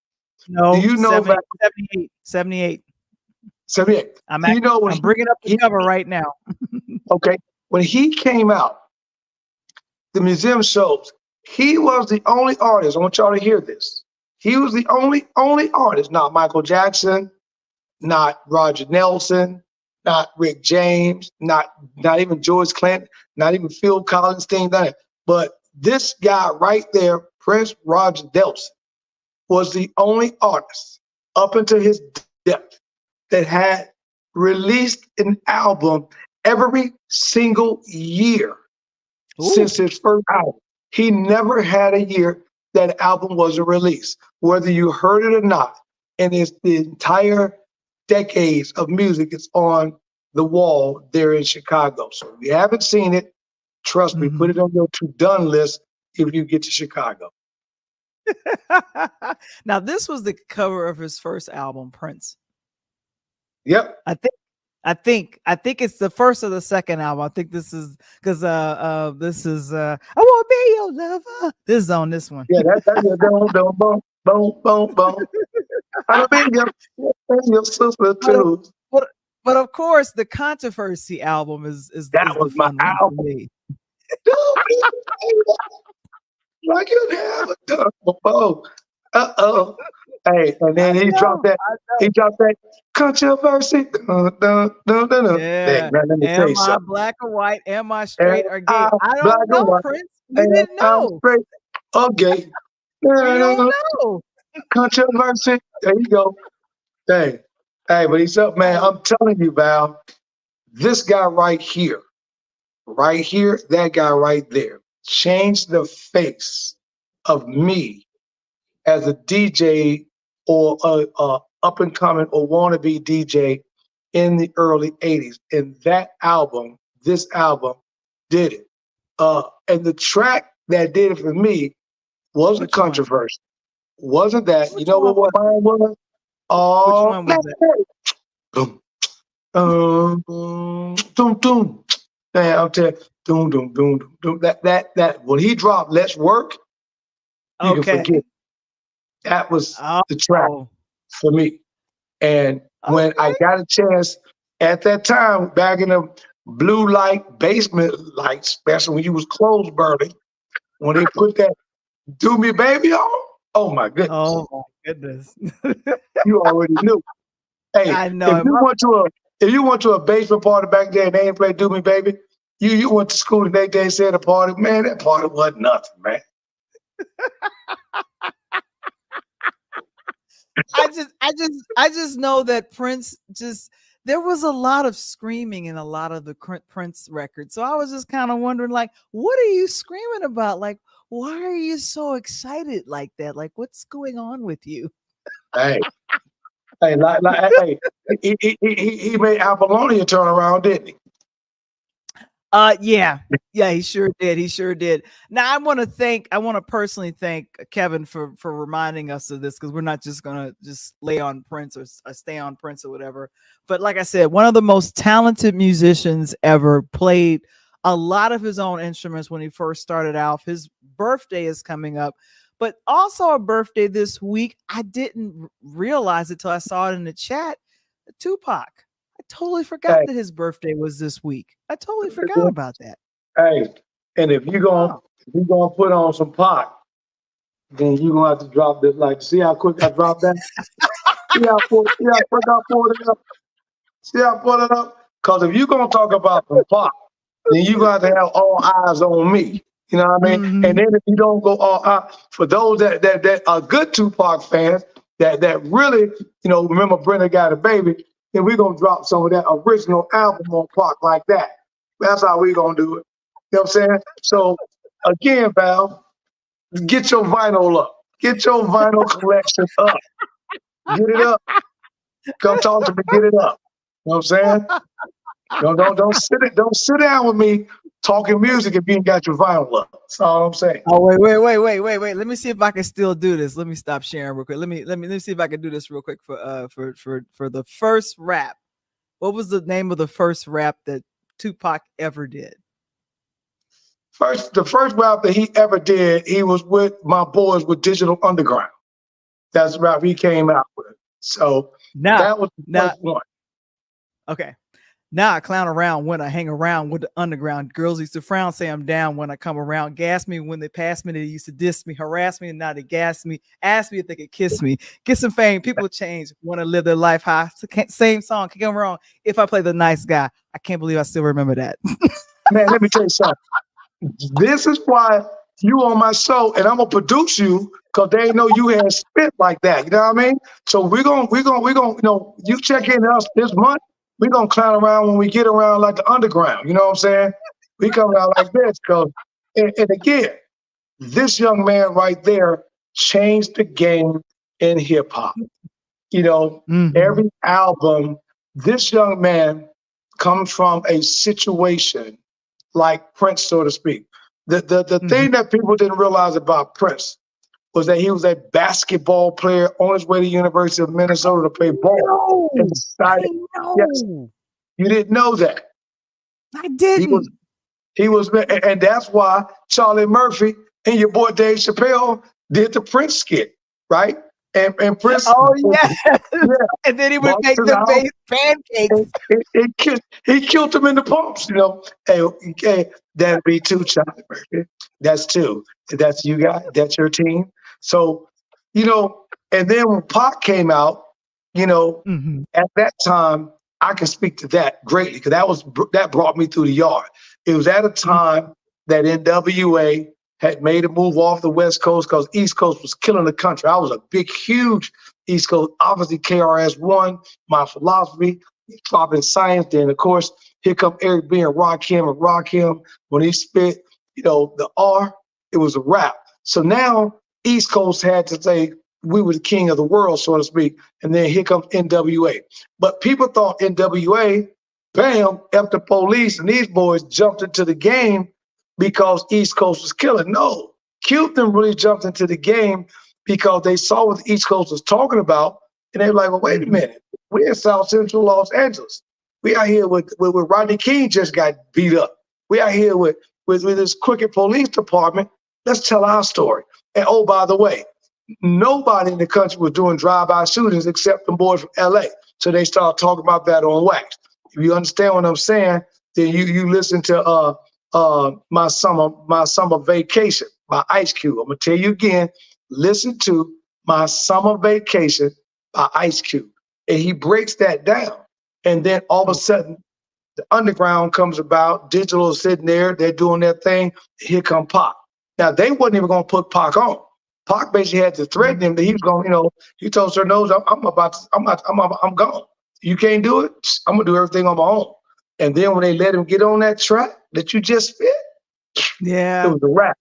S1: No,
S3: Do you know
S1: 78. 78.
S3: 78.
S1: I'm
S3: When
S1: bringing up the cover right now.
S3: okay, when he came out, the museum shows he was the only artist. I want y'all to hear this. He was the only artist, not Michael Jackson, not Roger Nelson, not Rick James, not even George Clinton, not even Phil Collins, thing done it. But this guy right there, Prince Roger Nelson, was the only artist up until his death that had released an album every single year since his first album. He never had a year that album wasn't released, whether you heard it or not. And it's the entire decades of music is on the wall there in Chicago. So if you haven't seen it, trust me, put it on your to-done list if you get to Chicago.
S1: Now, this was the cover of his first album, Prince.
S3: Yep.
S1: I think it's the first or the second album. I think this is because this is I won't be your lover. This is on this one.
S3: Yeah, that's boom, boom, boom, boom. I'll be your sister too.
S1: But of course, the Controversy album is
S3: that was my album. For me. Like you never done before. Hey, and then he dropped that. He dropped that Controversy.
S1: Yeah. Am I black or white? Am I straight or gay? I don't know, Prince. We didn't know.
S3: Straight or gay.
S1: We don't know.
S3: Controversy. There you go. Hey, but he's up, man. I'm telling you, Val, this guy right here, that guy right there, changed the face of me as a DJ or a up and coming or wannabe DJ in the early 80s. And that album, this album, did it. And the track that did it for me wasn't Controversy. Wasn't that?
S1: Which
S3: you know what mine was? Oh,
S1: which one was
S3: that? Doom. Man, I'll tell you, doom. That when he dropped Let's Work, you can forget. That was the track for me. And when I got a chance at that time, back in the blue light basement lights, especially when you was clothes burning, when they put that Do Me Baby on, oh my goodness.
S1: Oh my goodness.
S3: You already knew. Hey,
S1: I know.
S3: If you went to a basement party back there and they ain't played Do Me Baby, you went to school the next day and said a party, man, that party wasn't nothing, man.
S1: I just know that Prince there was a lot of screaming in a lot of the Prince records. So I was just kind of wondering, like, what are you screaming about? Like, why are you so excited like that? Like, what's going on with you?
S3: Hey, he made Apollonia turn around, didn't he?
S1: Yeah, he sure did. Now I want to personally thank Kevin for reminding us of this, because we're not just gonna lay on Prince or stay on Prince or whatever. But like I said, one of the most talented musicians ever, played a lot of his own instruments when he first started out. His birthday is coming up, but also a birthday this week. I didn't realize it till I saw it in the chat. Tupac. I totally forgot that his birthday was this week. I totally forgot about that.
S3: Hey, and if you're gonna put on some Pac, then you're gonna have to drop this. Like, see how quick I dropped that? see how quick I pulled it up? See how I pulled it up? Because if you're gonna talk about some Pac, then you're gonna have to have all eyes on me. You know what I mean? Mm-hmm. And then if you don't go all out, for those that are good Tupac fans, that really, remember Brenda Got a Baby, then we're going to drop some of that original album on Pac like that. That's how we're going to do it. You know what I'm saying? So, again, Val, get your vinyl up. Get your vinyl collection up. Get it up. Come talk to me. Get it up. You know what I'm saying? Don't sit down with me talking music if you ain't got your vinyl up. That's all I'm saying.
S1: Oh, wait. Let me see if I can still do this. Let me stop sharing real quick. Let me see if I can do this real quick for the first rap. What was the name of the first rap that Tupac ever did?
S3: The first rap that he ever did, he was with my boys with Digital Underground. That's the rap he came out with. So that was the first one.
S1: Okay. Now I clown around when I hang around with the underground. Girls used to frown, say I'm down when I come around. Gas me when they pass me. They used to diss me, harass me, and now they gas me. Ask me if they could kiss me. Get some fame. People change. Want to live their life high. Same song. Can't go wrong. If I play the nice guy, I can't believe I still remember that.
S3: Man, let me tell you something. This is why you on my show, and I'm gonna produce you because they know you had spit like that. You know what I mean? So we're gonna, you check in us this month. we gonna clown around when we get around like the underground. You know what I'm saying? We come out like this, cause and again, this young man right there changed the game in hip hop. You know,
S1: Mhm.
S3: every album, this young man comes from a situation like Prince, so to speak. The
S1: Mhm.
S3: thing that people didn't realize about Prince was that he was a basketball player on his way to University of Minnesota to play ball. And
S1: No, I
S3: decided, yes,
S1: know.
S3: you didn't know that.
S1: I
S3: He was
S1: didn't.
S3: he was, and that's why Charlie Murphy and your boy Dave Chappelle did the Prince skit, right? And Prince,
S1: Oh, yes.
S3: yeah,
S1: And then he would
S3: walked
S1: make
S3: to the
S1: them
S3: house
S1: pancakes.
S3: and he killed him in the pumps, you know. Hey, hey, that'd be two, Charlie Murphy. That's two. That's you got. That's your team. So, you know, and then when Pac came out, you know,
S1: Mhm.
S3: at that time, I can speak to that greatly because that brought me through the yard. It was at a
S1: Mm.
S3: time that NWA had made a move off the West Coast because East Coast was killing the country. I was a big, huge East Coast. Obviously, KRS-One, my philosophy, dropping science. Then, of course, here come Eric B and Rakim. When he spit, you know, the R, it was a rap. So now East Coast had to say we were the king of the world, so to speak. And then here comes NWA. But people thought NWA, bam, F the police, and these boys jumped into the game because East Coast was killing. No, Cupid really jumped into the game because they saw what the East Coast was talking about, and they were like, well, wait a
S1: Mhm.
S3: minute. We're in South Central Los Angeles. We out here with Rodney King just got beat up. We out here with this crooked police department. Let's tell our story. And oh, by the way, nobody in the country was doing drive-by shootings except the boys from LA. So they started talking about that on wax. If you understand what I'm saying, then you listen to my summer vacation by Ice Cube. I'm gonna tell you again, listen to my summer vacation by Ice Cube. And he breaks that down. And then all of a
S1: Okay.
S3: sudden, the underground comes about, digital is sitting there, they're doing their thing. Here come Pac. Now they wasn't even gonna put Pac on. Pac basically had to threaten him that he was going, you know, he told Sir Nose, I'm gone. You can't do it. I'm gonna do everything on my own. And then when they let him get on that track that you just spit, it
S1: Yeah.
S3: was a wrap.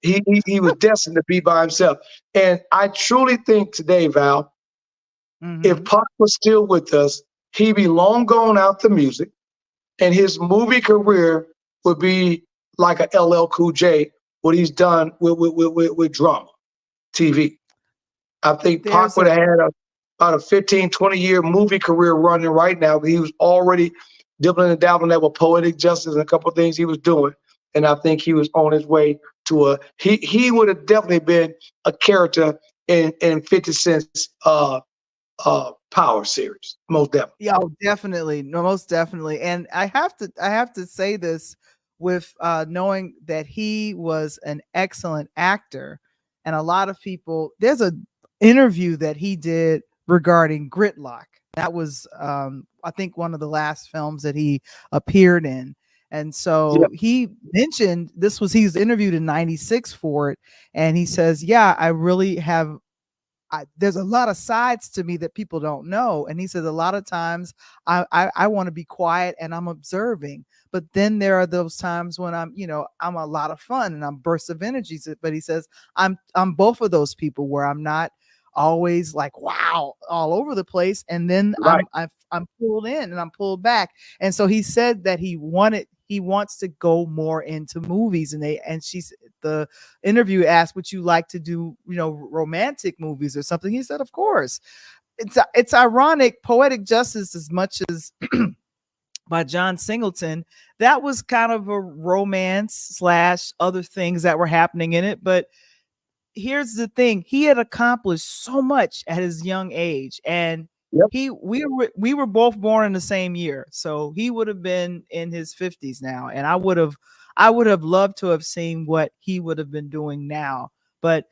S3: He was destined to be by himself. And I truly think today, Val, if
S1: Mhm.
S3: Pac was still with us, he'd be long gone out the music, and his movie career would be like a LL Cool J, what he's done with drama, TV. I think Pac
S1: There's
S3: would
S1: a
S3: have had about a 15, 20-year movie career running right now. He was already dibbling and dabbling that with poetic justice and a couple of things he was doing. And I think he was on his way to he would have definitely been a character in 50 Cent's Power series, most definitely.
S1: Yeah, oh, definitely. No, most definitely. And I have to say this with knowing that he was an excellent actor. And a lot of people, there's a interview that he did regarding Gritlock. That was I think one of the last films that he appeared in. And
S3: Yeah,
S1: so he mentioned he was interviewed in 96 for it. And he says, yeah, I really have there's a lot of sides to me that people don't know. And he says a lot of times I want to be quiet and I'm observing, but then there are those times when I'm a lot of fun and I'm bursts of energy. But he says I'm both of those people where I'm not always like wow all over the place, and then
S3: right.
S1: I'm pulled in and I'm pulled back. And so he said that he wants to go more into movies, and she's the interview asked, would you like to do, romantic movies or something? He said, of course. It's ironic, Poetic Justice, as much as by John Singleton, that was kind of a romance slash other things that were happening in it. But here's the thing, he had accomplished so much at his young age, and
S3: Yep.
S1: we were both born in the same year, so he would have been in his 50s now, and I would have loved to have seen what he would have been doing now. But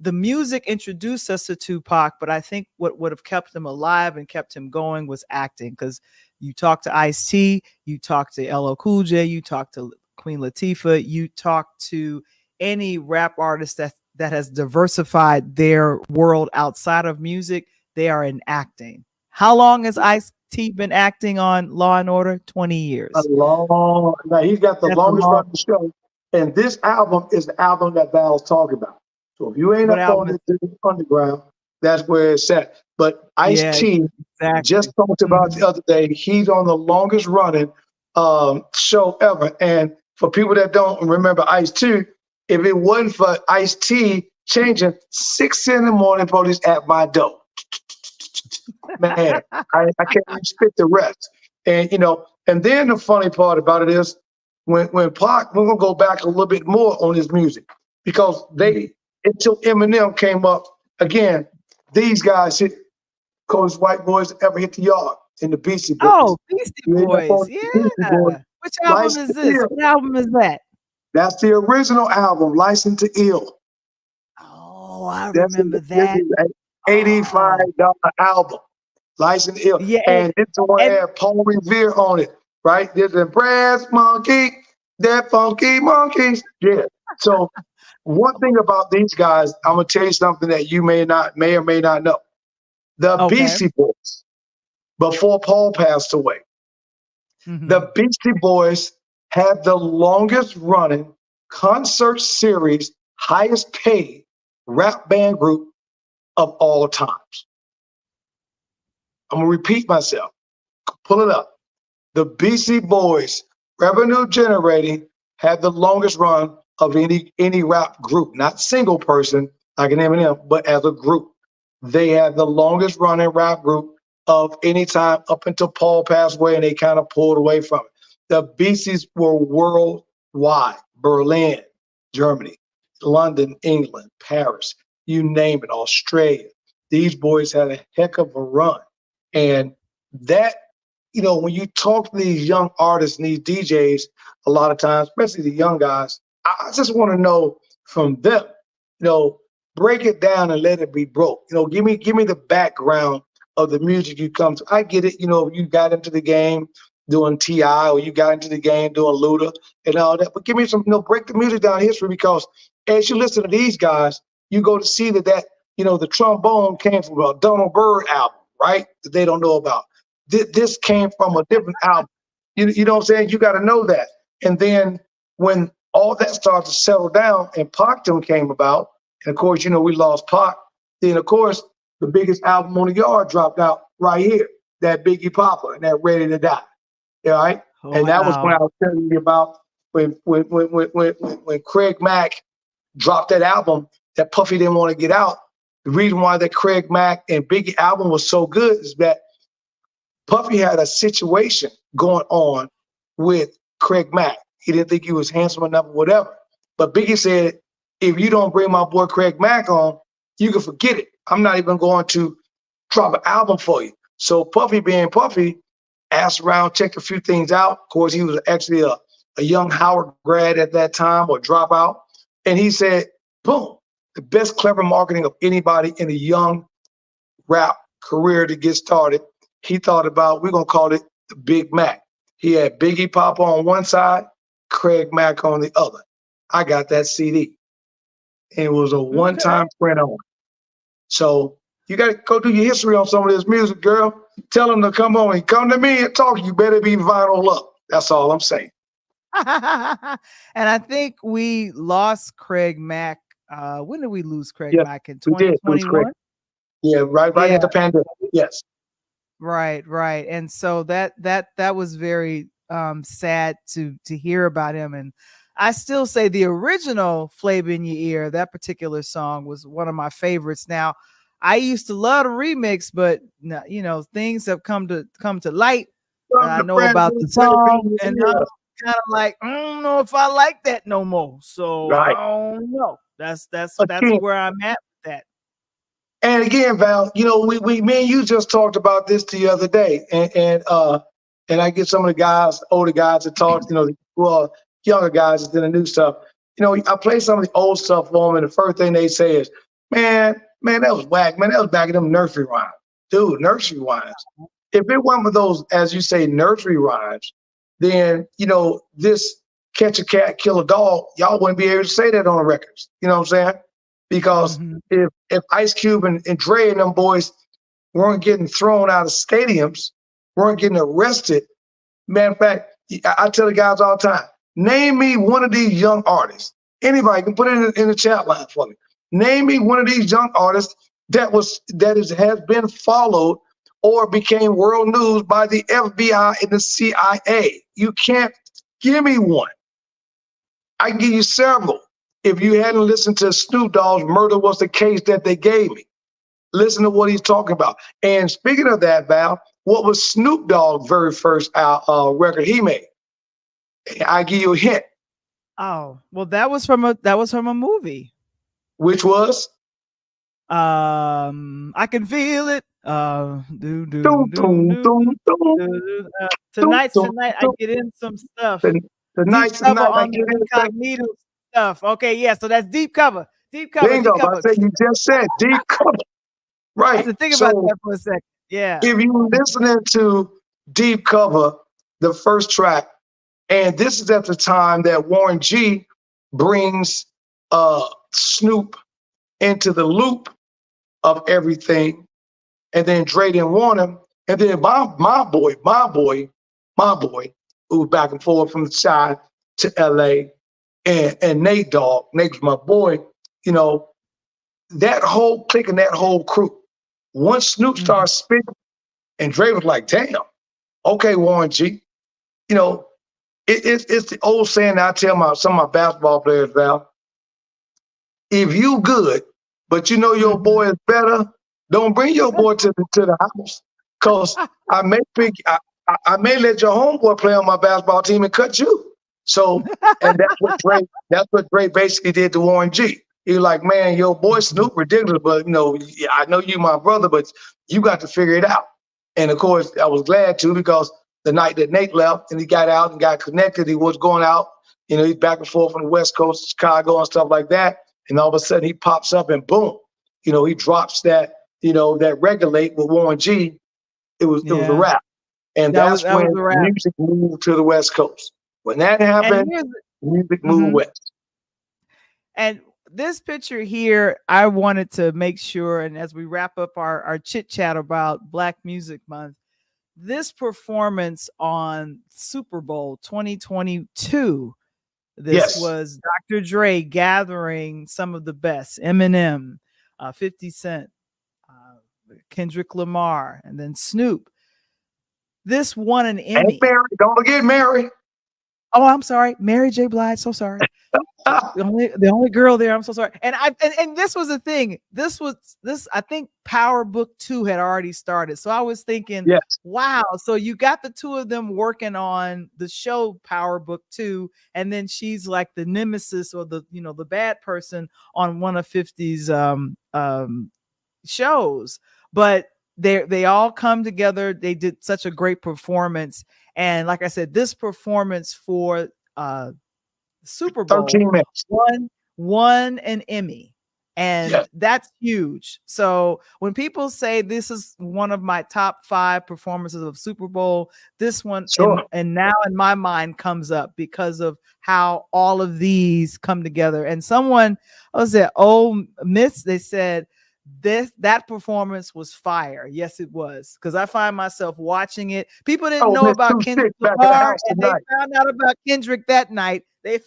S1: the music introduced us to Tupac, but I think what would have kept him alive and kept him going was acting. Because you talk to Ice-T, you talk to LL Cool J, you talk to Queen Latifah, you talk to any rap artist that has diversified their world outside of music, they are in acting. How long has Ice T been acting on Law and Order? 20
S3: A
S1: years.
S3: long, now he's got the
S1: That's a
S3: longest
S1: long.
S3: running show. And this album is the album that Val's talking about. So if you ain't
S1: What
S3: up
S1: album
S3: on
S1: is?
S3: it, this is underground, that's where it's at. But
S1: Yeah,
S3: Ice-T just
S1: exactly.
S3: talked about
S1: Mhm.
S3: the other day, he's on the longest running show ever. And for people that don't remember Ice-T, if it wasn't for Ice-T changing 6 in the morning, police at my door. Man, I can't even spit the rest. And and then the funny part about it is when Pac, we're gonna go back a little bit more on his music because they until Eminem came up again, these guys hit coldest white boys ever hit the yard in the Beastie Boys.
S1: Oh, Beastie
S3: You end up
S1: Boys.
S3: on the Beastie Boys,
S1: Yeah. Which album
S3: License
S1: is
S3: to
S1: this?
S3: Ill.
S1: What album is that?
S3: That's the original album, License to Ill.
S1: Oh, I
S3: That's
S1: remember
S3: this
S1: that.
S3: is an
S1: Oh,
S3: $85 album. License to Ill.
S1: yeah.
S3: And this one
S1: And
S3: had Paul Revere on it, right? There's a brass monkey, that funky monkeys. Yeah. So one thing about these guys, I'm gonna tell you something that you may or may not know. The
S1: okay.
S3: Beastie Boys, before Paul passed away,
S1: Hmm.
S3: the Beastie Boys had the longest running concert series, highest paid rap band group of all times. I'm gonna repeat myself. Pull it up. The Beastie Boys, revenue generating, had the longest run of any rap group, not single person like an Eminem, but as a group. They had the longest running rap group of any time up until Paul passed away, and they kind of pulled away from it. The Beasties were worldwide: Berlin, Germany, London, England, Paris, you name it, Australia. These boys had a heck of a run, and that when you talk to these young artists and these DJs, a lot of times, especially the young guys, I just want to know from them, break it down and let it be broke. Give me the background of the music you come to. I get it, you got into the game doing T.I. or you got into the game doing Luda and all that, but give me some, break the music down history because as you listen to these guys, you go to see that the trombone came from a Donald Byrd album, right? That they don't know about. This came from a different album. You know what I'm saying? You got to know that. And then when all that started to settle down and Pactum came about, and of course, we lost Pac, then of course, the biggest album on the yard dropped out right here, that Biggie Papa and that Ready to Die. All right. And that was when
S1: wow.
S3: I was telling you about when Craig Mack dropped that album that Puffy didn't want to get out. The reason why that Craig Mack and Biggie album was so good is that Puffy had a situation going on with Craig Mack. He didn't think he was handsome enough or whatever. But Biggie said, if you don't bring my boy Craig Mack on, you can forget it. I'm not even going to drop an album for you. So Puffy being Puffy, asked around, checked a few things out. Of course, he was actually a young Howard grad at that time or dropout. And he said, boom, the best clever marketing of anybody in a young rap career to get started. He thought about, we're going to call it the Big Mac. He had Biggie Papa on one side, Craig Mack on the other. I got that CD. And it was a
S1: Okay.
S3: one-time print on. So you got to go do your history on some of this music, girl. Tell them to come on and come to me and talk. You better be vinyl up. That's all I'm saying.
S1: And I think we lost Craig Mack. When did we lose Craig
S3: Yeah,
S1: Mack? In
S3: we did. It was Craig.
S1: 2021?
S3: Yeah, right
S1: Yeah,
S3: at the pandemic. Yes.
S1: right. And so that was very sad to hear about him. And I still say the original Flavor in Your Ear, that particular song was one of my favorites. Now, I used to love the remix, but things have come to light.
S3: From
S1: I
S3: the
S1: know
S3: friends
S1: about
S3: who
S1: the
S3: Flavor
S1: song,
S3: in
S1: and
S3: Your
S1: I'm
S3: Ear.
S1: kind of like, I don't know if I like that no more. So I
S3: Right.
S1: don't know. That's
S3: Again,
S1: where I'm at with that.
S3: and again, Val, me and you just talked about this the other day, and I get some of the guys, older guys, to talk, well, younger guys than the new stuff. I play some of the old stuff for them, and the first thing they say is, man, that was whack, man, that was back in them nursery rhymes, dude, nursery rhymes. If it wasn't for those, as you say, nursery rhymes, then this catch a cat, kill a dog, y'all wouldn't be able to say that on the records. You know what I'm saying? Because
S1: Mhm.
S3: if Ice Cube and Dre and them boys weren't getting thrown out of stadiums, weren't getting arrested. Matter of fact, I tell the guys all the time, name me one of these young artists. Anybody can put it in the chat line for me. Name me one of these young artists has been followed or became world news by the FBI and the CIA. You can't give me one. I can give you several. If you hadn't listened to Snoop Dogg's Murder Was the Case that they gave me, listen to what he's talking about. And speaking of that, Val, what was Snoop Dogg's very first record he made? I give you a hint.
S1: Oh, well, that was from a movie.
S3: Which was?
S1: I Can Feel It. Tonight's tonight. I get in some stuff.
S3: Tonight's
S1: deep cover
S3: tonight.
S1: on the incognito stuff. Okay, yeah. So that's deep cover. Deep cover.
S3: Bingo,
S1: deep cover.
S3: I said you just said deep cover. Right.
S1: I had to think about that for a second. Yeah.
S3: If you're listening to Deep Cover, the first track, and this is at the time that Warren G brings Snoop into the loop of everything, and then Dre didn't want him, and then my boy, who was back and forth from the side to LA, and Nate Dogg, Nate was my boy, you know, that whole clique and that whole crew. Once Snoop started spitting, and Dre was like, damn, okay, Warren G. You know, it's the old saying that I tell some of my basketball players, Val, if you good, but you know your boy is better, don't bring your boy to the house. Because I may let your homeboy play on my basketball team and cut you. So, and that's what Dre basically did to Warren G. He was like, man, your boy Snoop ridiculous, but you know, I know you my brother, but you got to figure it out. And of course, I was glad to, because the night that Nate left and he got out and got connected, he was going out, you know, he's back and forth from the West Coast, Chicago and stuff like that. And all of a sudden he pops up and boom, you know, he drops that, you know, that Regulate with Warren G. It was a wrap. And that's when music moved to the West Coast. When that happened, music moved west.
S1: And this picture here, I wanted to make sure, and as we wrap up our chit chat about Black Music Month, this performance on Super Bowl 2022, this was Dr. Dre gathering some of the best, Eminem, 50 Cent, Kendrick Lamar, and then Snoop. This won an Emmy.
S3: Mary, don't forget Mary.
S1: Oh, I'm sorry, Mary J. Blige. So sorry. the only girl there. I'm so sorry. And this was the thing. This I think Power Book 2 had already started. So I was thinking, wow. So you got the two of them working on the show Power Book 2, and then she's like the nemesis or the bad person on one of 50's shows. But they all come together. They did such a great performance. And like I said, this performance for Super Bowl won an Emmy, and that's huge. So when people say this is one of my top 5 performances of Super Bowl, this one and now in my mind comes up because of how all of these come together. And someone said, "Oh, Miss," they said, that performance was fire. Yes, it was, because I find myself watching it. People didn't know about Kendrick Lamar, and they found out about Kendrick that night. If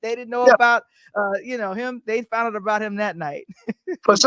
S1: they didn't know about him, they found out about him that night.
S3: But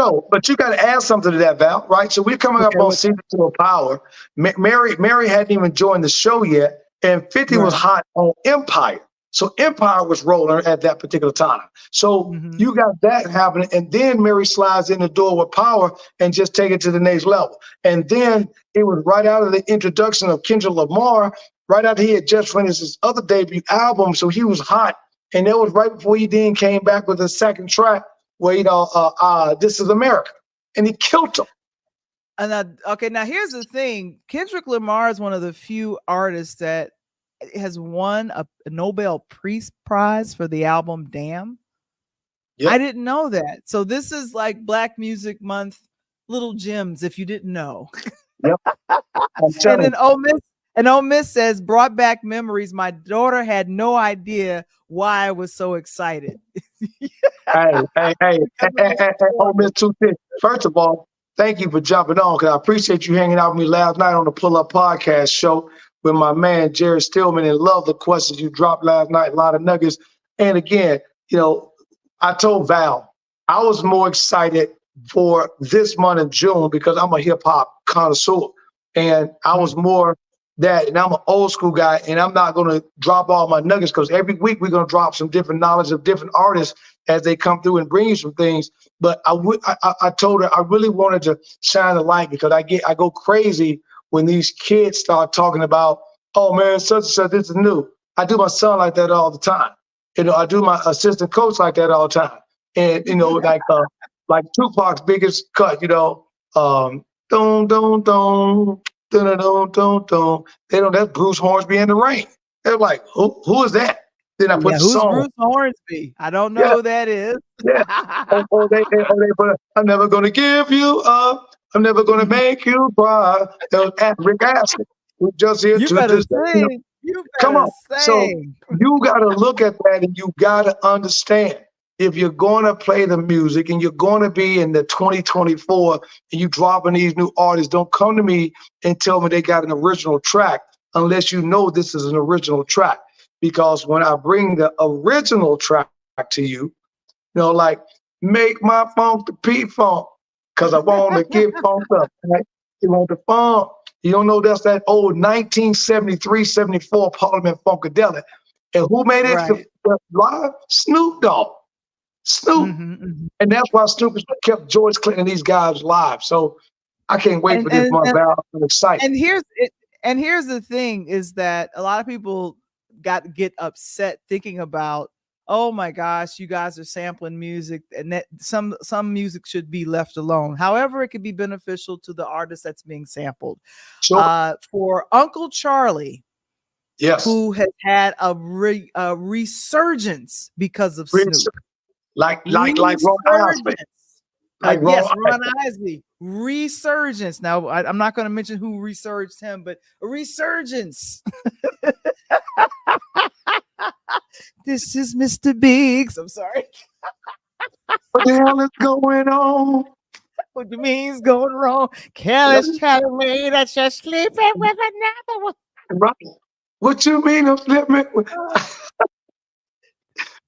S3: you got to add something to that, Val, right? So we're coming up on Season 2 of Power. Mary hadn't even joined the show yet, and 50 was hot on Empire. So Empire was rolling at that particular time. So you got that happening, and then Mary slides in the door with Power and just take it to the next level. And then it was right out of the introduction of Kendrick Lamar, right after he had just finished his other debut album. So he was hot, and that was right before he then came back with the second track where This Is America, and he killed him.
S1: And now here's the thing: Kendrick Lamar is one of the few artists that has won a Nobel Peace Prize for the album Damn. I didn't know that. So this is like Black Music Month little gems if you didn't know. And then Ole Miss says, brought back memories. My daughter had no idea why I was so excited.
S3: Hey, Ole Miss 2 First of all, thank you for jumping on, because I appreciate you hanging out with me last night on the Pull Up Podcast show with my man, Jared Stillman, and love the questions you dropped last night, a lot of nuggets. And again, I told Val, I was more excited for this month in June because I'm a hip hop connoisseur. And I was more that, and I'm an old school guy, and I'm not going to drop all my nuggets because every week we're going to drop some different knowledge of different artists as they come through and bring you some things. But I told her I really wanted to shine a light because I go crazy when these kids start talking about, oh man, such and such, this is new. I do my son like that all the time. I do my assistant coach like that all the time. And like Tupac's biggest cut, don don don don don don don. They know that's Bruce Hornsby in the Rain. They're like, who is that? Then I put the
S1: who's
S3: song.
S1: Bruce Hornsby? I don't know who that is.
S3: Yeah. They put, I'm never gonna give you up. I'm never gonna make you cry. Rick Astley. We just here
S1: You
S3: to
S1: better
S3: this.
S1: sing. You
S3: Come
S1: better
S3: on. So
S1: sing.
S3: you gotta look at that and you gotta understand. If you're gonna play the music and you're gonna be in the 2024 and you dropping these new artists, don't come to me and tell me they got an original track unless you know this is an original track. Because when I bring the original track to you, like make my funk the P-funk, because I want to get funked up. Right? You want the funk. You don't know that's that old 1973, 74 Parliament Funkadelic. And who made it live? Snoop Dogg. Snoop. And that's why Snoop kept George Clinton and these guys live. So I can't wait for this month, Val. I'm excited.
S1: And here's the thing is that a lot of people get upset thinking about, oh my gosh, you guys are sampling music and that some music should be left alone. However, it could be beneficial to the artist that's being sampled. Sure. For Uncle Charlie,
S3: yes,
S1: who has had a resurgence because of Snoop.
S3: Like Ron Isley.
S1: Yes, Ron Isley. Resurgence. Now, I'm not going to mention who resurged him, but a resurgence. This is Mr. Biggs. I'm sorry.
S3: What the hell is going on?
S1: What do you mean is going wrong? Careless telling me that you're sleeping with another one.
S3: Right. What you mean I'm sleeping with?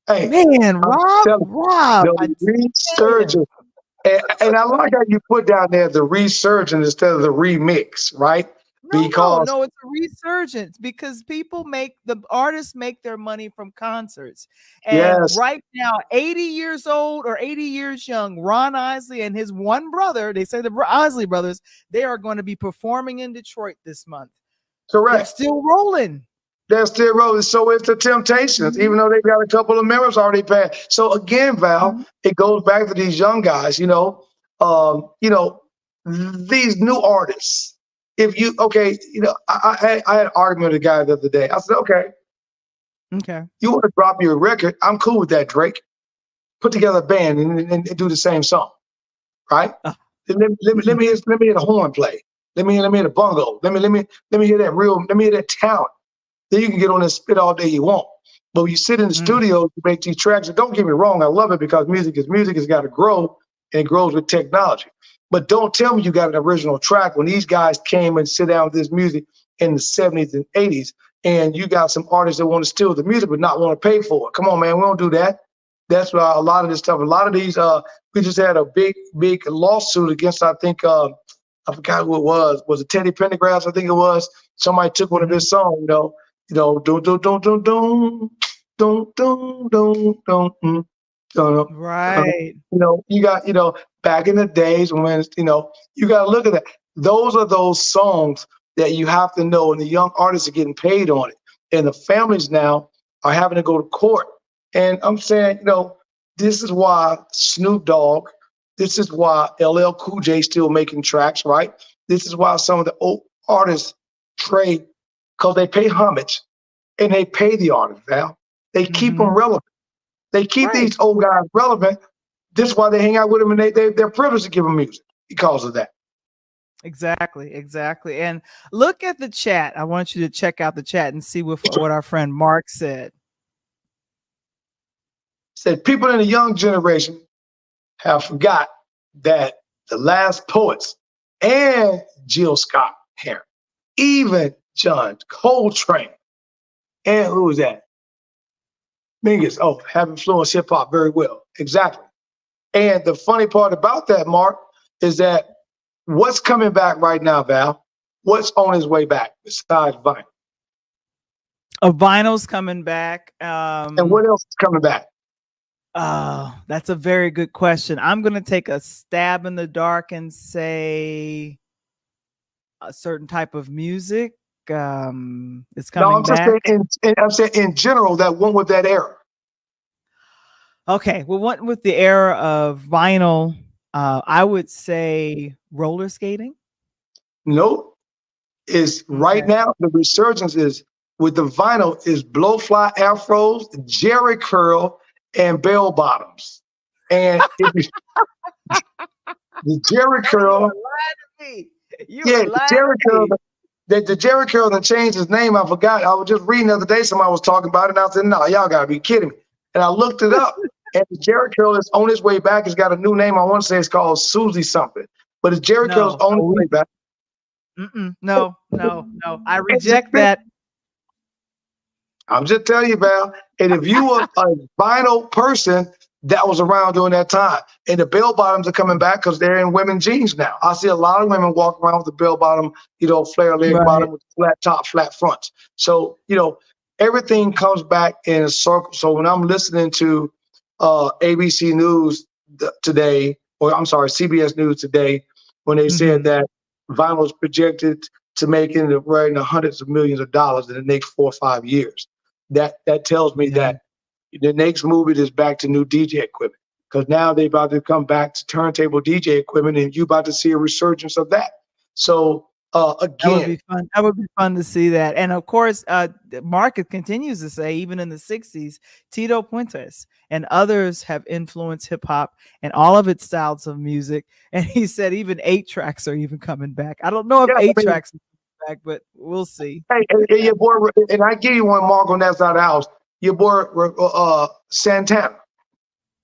S3: Hey,
S1: man, Rob.
S3: The resurgence. And I like how you put down there the resurgence instead of the remix, right?
S1: No, it's a resurgence because the artists make their money from concerts. And right now, 80 years old or 80 years young, Ron Isley and his one brother, they say the Isley brothers, they are going to be performing in Detroit this month.
S3: Correct.
S1: They're still rolling.
S3: So it's the Temptations, even though they've got a couple of members already passed. So again, Val, it goes back to these young guys, these new artists. If you, I had an argument with a guy the other day. I said, okay, you want to drop your record? I'm cool with that, Drake. Put together a band and do the same song, right? Let me hear the horn play. Let me hear the bongo. Let me hear that talent. Then you can get on and spit all day you want. But when you sit in the studio to make these tracks, and don't get me wrong, I love it because music has got to grow, and it grows with technology. But don't tell me you got an original track when these guys came and sit down with this music in the 70s and 80s, and you got some artists that want to steal the music but not want to pay for it. Come on, man, we don't do that. That's why a lot of this stuff, a lot of these, we just had a big lawsuit against, I think, I forgot who it was. Was it Teddy Pendergrass? I think it was. Somebody took one of his songs,
S1: Right.
S3: You got, back in the days when, you got to look at that. Those are those songs that you have to know, and the young artists are getting paid on it. And the families now are having to go to court. And I'm saying, this is why Snoop Dogg, this is why LL Cool J still making tracks, right? This is why some of the old artists trade, because they pay homage and they pay the artists, Val. They keep them relevant. They keep these old guys relevant. This is why they hang out with them, and they're privileged to give them music because of that.
S1: Exactly. And look at the chat. I want you to check out the chat and see what our friend Mark said.
S3: Said people in the young generation have forgot that The Last Poets, and Jill Scott Heron, even John Coltrane, and who was that? Mingus. Oh, have influenced hip hop very well. Exactly. And the funny part about that, Mark, is that what's coming back right now, Val? What's on his way back besides vinyl?
S1: A vinyl's coming back.
S3: And what else is coming back?
S1: That's a very good question. I'm going to take a stab in the dark and say a certain type of music is
S3: No,
S1: coming back.
S3: I'm saying in general that went with that era.
S1: Okay, well, what with the era of vinyl, I would say roller skating.
S3: Nope. Is right
S1: Okay.
S3: now the resurgence is with the vinyl is blowfly afros, jerry curl, and bell bottoms. And the jerry curl, the jerry curl, the jerry curl that changed his name. I forgot. I was just reading the other day. Somebody was talking about it, and I said, "No, y'all gotta be kidding me." And I looked it up, and the jerry curl is on its way back. It's got a new name. I want to say it's called Susie something, but the jerry curl is on its way back.
S1: No. I reject that.
S3: I'm just telling you, Val. And if you were a vinyl person that was around during that time, and the bell bottoms are coming back because they're in women's jeans now. I see a lot of women walking around with the bell bottom, flare leg bottom with flat top, flat fronts. So, everything comes back in a circle. So when I'm listening to ABC News today, or I'm sorry, CBS News today, when they said that vinyl is projected to make in the hundreds of millions of dollars in the next 4 or 5 years. That tells me that the next move is back to new DJ equipment, because now they're about to come back to turntable DJ equipment, and you're about to see a resurgence of that. So again,
S1: that would be fun. That would be fun to see that. And of course, Market continues to say, even in the 60s, Tito Puentes and others have influenced hip hop and all of its styles of music. And he said even 8-tracks are even coming back. I don't know if 8-tracks are coming back, but we'll see.
S3: Hey, your boy, and I give you one, Mark, on that side of the house. Your boy Santana.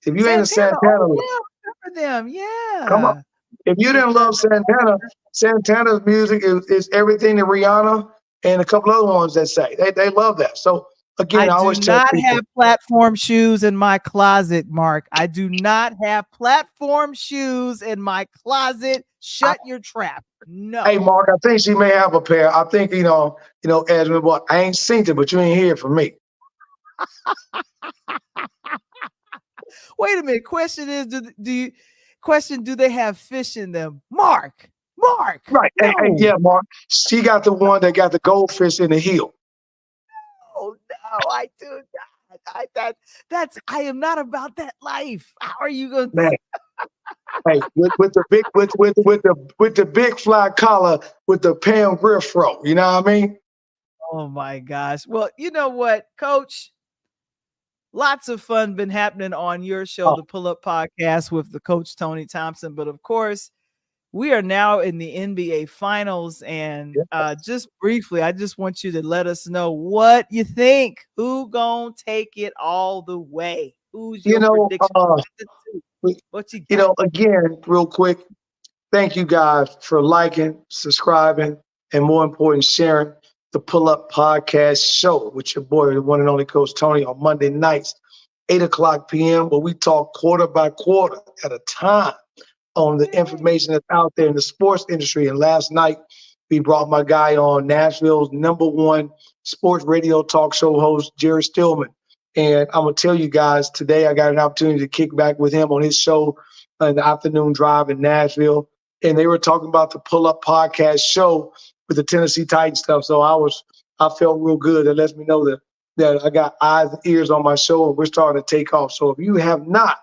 S3: If you ain't a Santana,
S1: remember them? Yeah.
S3: Come on. If you didn't love Santana, Santana's music is everything that Rihanna and a couple other ones that say they love that. So again, I always
S1: do not have platform shoes in my closet, Mark. I do not have platform shoes in my closet. Shut your trap. No.
S3: Hey, Mark, I think she may have a pair. I think Esmond, boy, I ain't seen it, but you ain't hear it from me.
S1: Wait a minute. Question is, do they have fish in them? Mark.
S3: Right.
S1: No.
S3: Hey, yeah, Mark. She got the one that got the goldfish in the heel.
S1: Oh no, I do not. I am not about that life. How are you going to
S3: Hey, with the big fly collar with the Pam Griff fro, you know what I mean?
S1: Oh my gosh. Well, you know what, Coach? Lots of fun been happening on your show, the Pull Up Podcast with the Coach Tony Thompson. But of course, we are now in the NBA Finals. And just briefly, I just want you to let us know what you think. Who gonna take it all the way? Who's your prediction? What you got?
S3: Again, real quick, thank you guys for liking, subscribing, and more important, sharing the Pull Up Podcast show with your boy, the one and only Coach Tony, on Monday nights, 8:00 p.m., where we talk quarter by quarter at a time on the information that's out there in the sports industry. And last night, we brought my guy on, Nashville's #1 sports radio talk show host, Jerry Stillman. And I'm going to tell you guys, today I got an opportunity to kick back with him on his show in the afternoon drive in Nashville. And they were talking about the Pull Up Podcast show with the Tennessee Titans stuff. So I felt real good. That lets me know that I got eyes and ears on my show, and we're starting to take off. So if you have not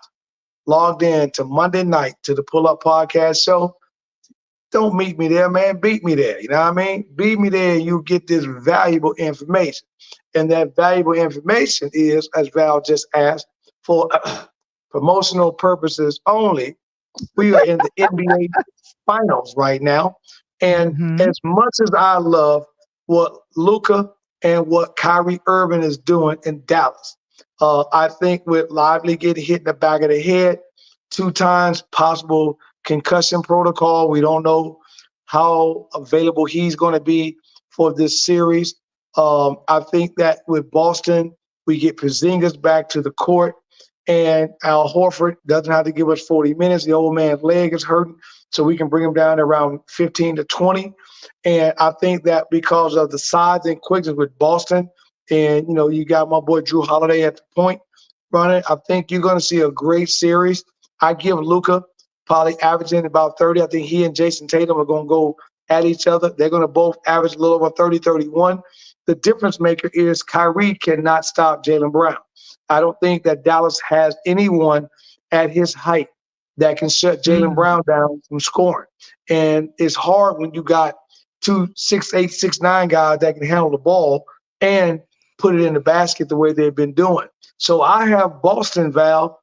S3: logged in to Monday night to the Pull Up Podcast show, don't meet me there, man. Beat me there. You know what I mean? Beat me there, and you get this valuable information. And that valuable information is, as Val just asked, for promotional purposes only. We are in the NBA Finals right now. And as much as I love what Luka and what Kyrie Irving is doing in Dallas, I think with Lively getting hit in the back of the head 2 times, possible concussion protocol. We don't know how available he's going to be for this series. I think that with Boston, we get Porzingis back to the court, and Al Horford doesn't have to give us 40 minutes. The old man's leg is hurting, so we can bring him down to around 15 to 20. And I think that because of the size and quickness with Boston, and you got my boy Drew Holiday at the point running, I think you're going to see a great series. I give Luka probably averaging about 30. I think he and Jason Tatum are going to go at each other. They're going to both average a little over 30, 31. The difference maker is Kyrie cannot stop Jaylen Brown. I don't think that Dallas has anyone at his height that can shut Jaylen Brown down from scoring. And it's hard when you got 2 6'8", 6'9" guys that can handle the ball and put it in the basket the way they've been doing. So I have Boston, Val,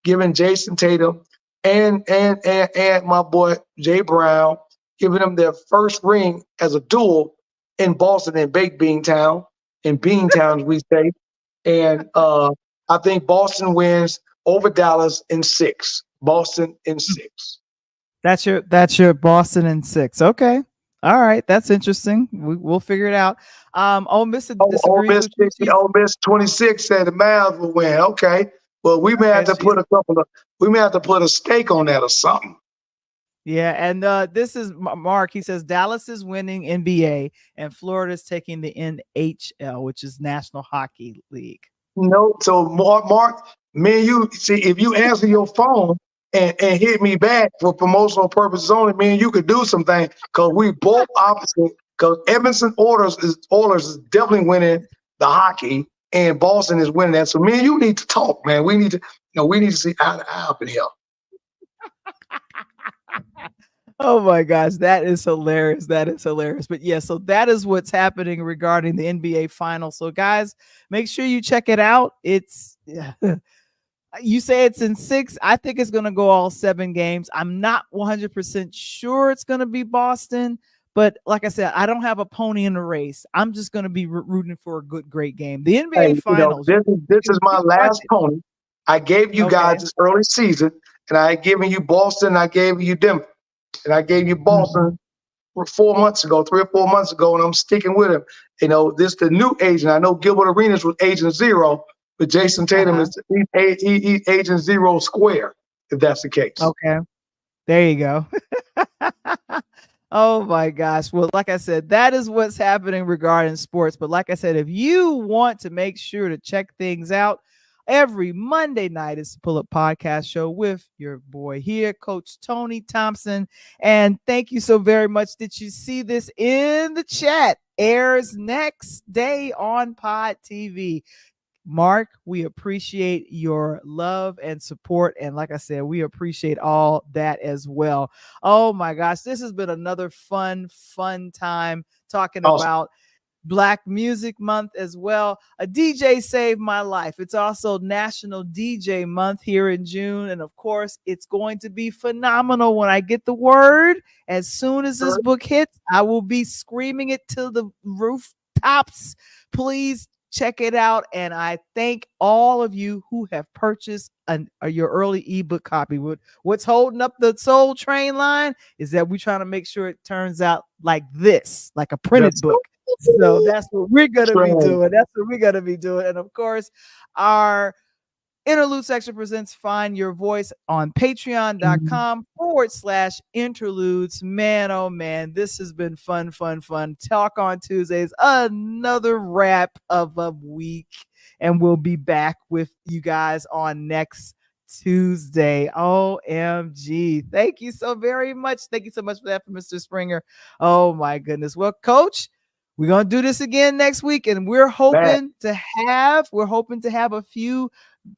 S3: giving Jason Tatum and my boy Jay Brown, giving them their first ring as a duel in Boston and Baked Bean Town, in Beantown, as we say. And I think Boston wins over Dallas in 6. Boston in 6.
S1: That's your Boston in 6. Okay. All right. That's interesting. We'll figure it out. Ole Miss disagrees with you.
S3: Ole Miss 26 said the Mavs will win. Okay. Well, we may have to put a stake on that or something.
S1: Yeah, and this is Mark. He says Dallas is winning NBA and Florida's taking the NHL, which is National Hockey League.
S3: No, so Mark, me and you, see, if you answer your phone and hit me back for promotional purposes only, me and you could do something because we both opposite. Because Edmonton Oilers is definitely winning the hockey, and Boston is winning that. So me and you need to talk, man. We need to see eye to eye up in here.
S1: Oh my gosh, that is hilarious. That is hilarious. But yeah, so that is what's happening regarding the NBA final. So guys, make sure you check it out. It's you say it's in 6. I think it's going to go all 7 games. I'm not 100% sure it's going to be Boston, but like I said, I don't have a pony in the race. I'm just going to be rooting for a great game. The NBA finals.
S3: This is my last pony. I gave you guys this early season, and I had given you Boston, I gave you Denver. And I gave you Boston 4 months ago, 3 or 4 months ago, and I'm sticking with him. This the new agent. I know Gilbert Arenas was agent 0, but Jason Tatum is he's agent 0 square, if that's the case.
S1: Okay. There you go. Oh my gosh. Well, like I said, that is what's happening regarding sports. But like I said, if you want to make sure to check things out, every Monday night is the Pull Up Podcast Show with your boy here, Coach Tony Thompson. And thank you so very much. Did you see this in the chat? Airs next day on Pod TV. Mark, we appreciate your love and support. And like I said, we appreciate all that as well. Oh my gosh, this has been another fun time talking about Black Music Month as well. A DJ saved my life. It's also National DJ Month here in June. And of course, it's going to be phenomenal when I get the word. As soon as this book hits, I will be screaming it to the rooftops. Please check it out. And I thank all of you who have purchased your early ebook copy. What's holding up the Soul Train line is that we're trying to make sure it turns out like this, like a printed book. So that's what we're going to be doing. That's what we're going to be doing. And of course, our Interlude section presents Find Your Voice on patreon.com/interludes. Man, oh man, this has been fun. Talk on Tuesdays, another wrap of a week. And we'll be back with you guys on next Tuesday. OMG. Thank you so very much. Thank you so much for that from Mr. Springer. Oh my goodness. Well, Coach, we're going to do this again next week. And we're hoping to have a few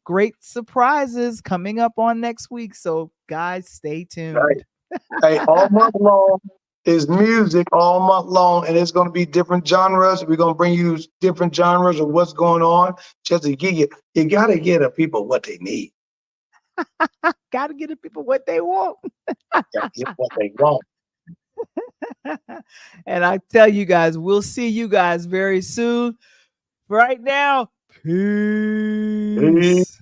S1: great surprises coming up on next week. So guys, stay tuned.
S3: Right. Hey, all month long is music all month long, and it's going to be different genres. We're going to bring you different genres of what's going on. Just to give you got to get the people what they need.
S1: Got to get the people what they want.
S3: Got to get what they want.
S1: And I tell you guys, we'll see you guys very soon. Right now, peace.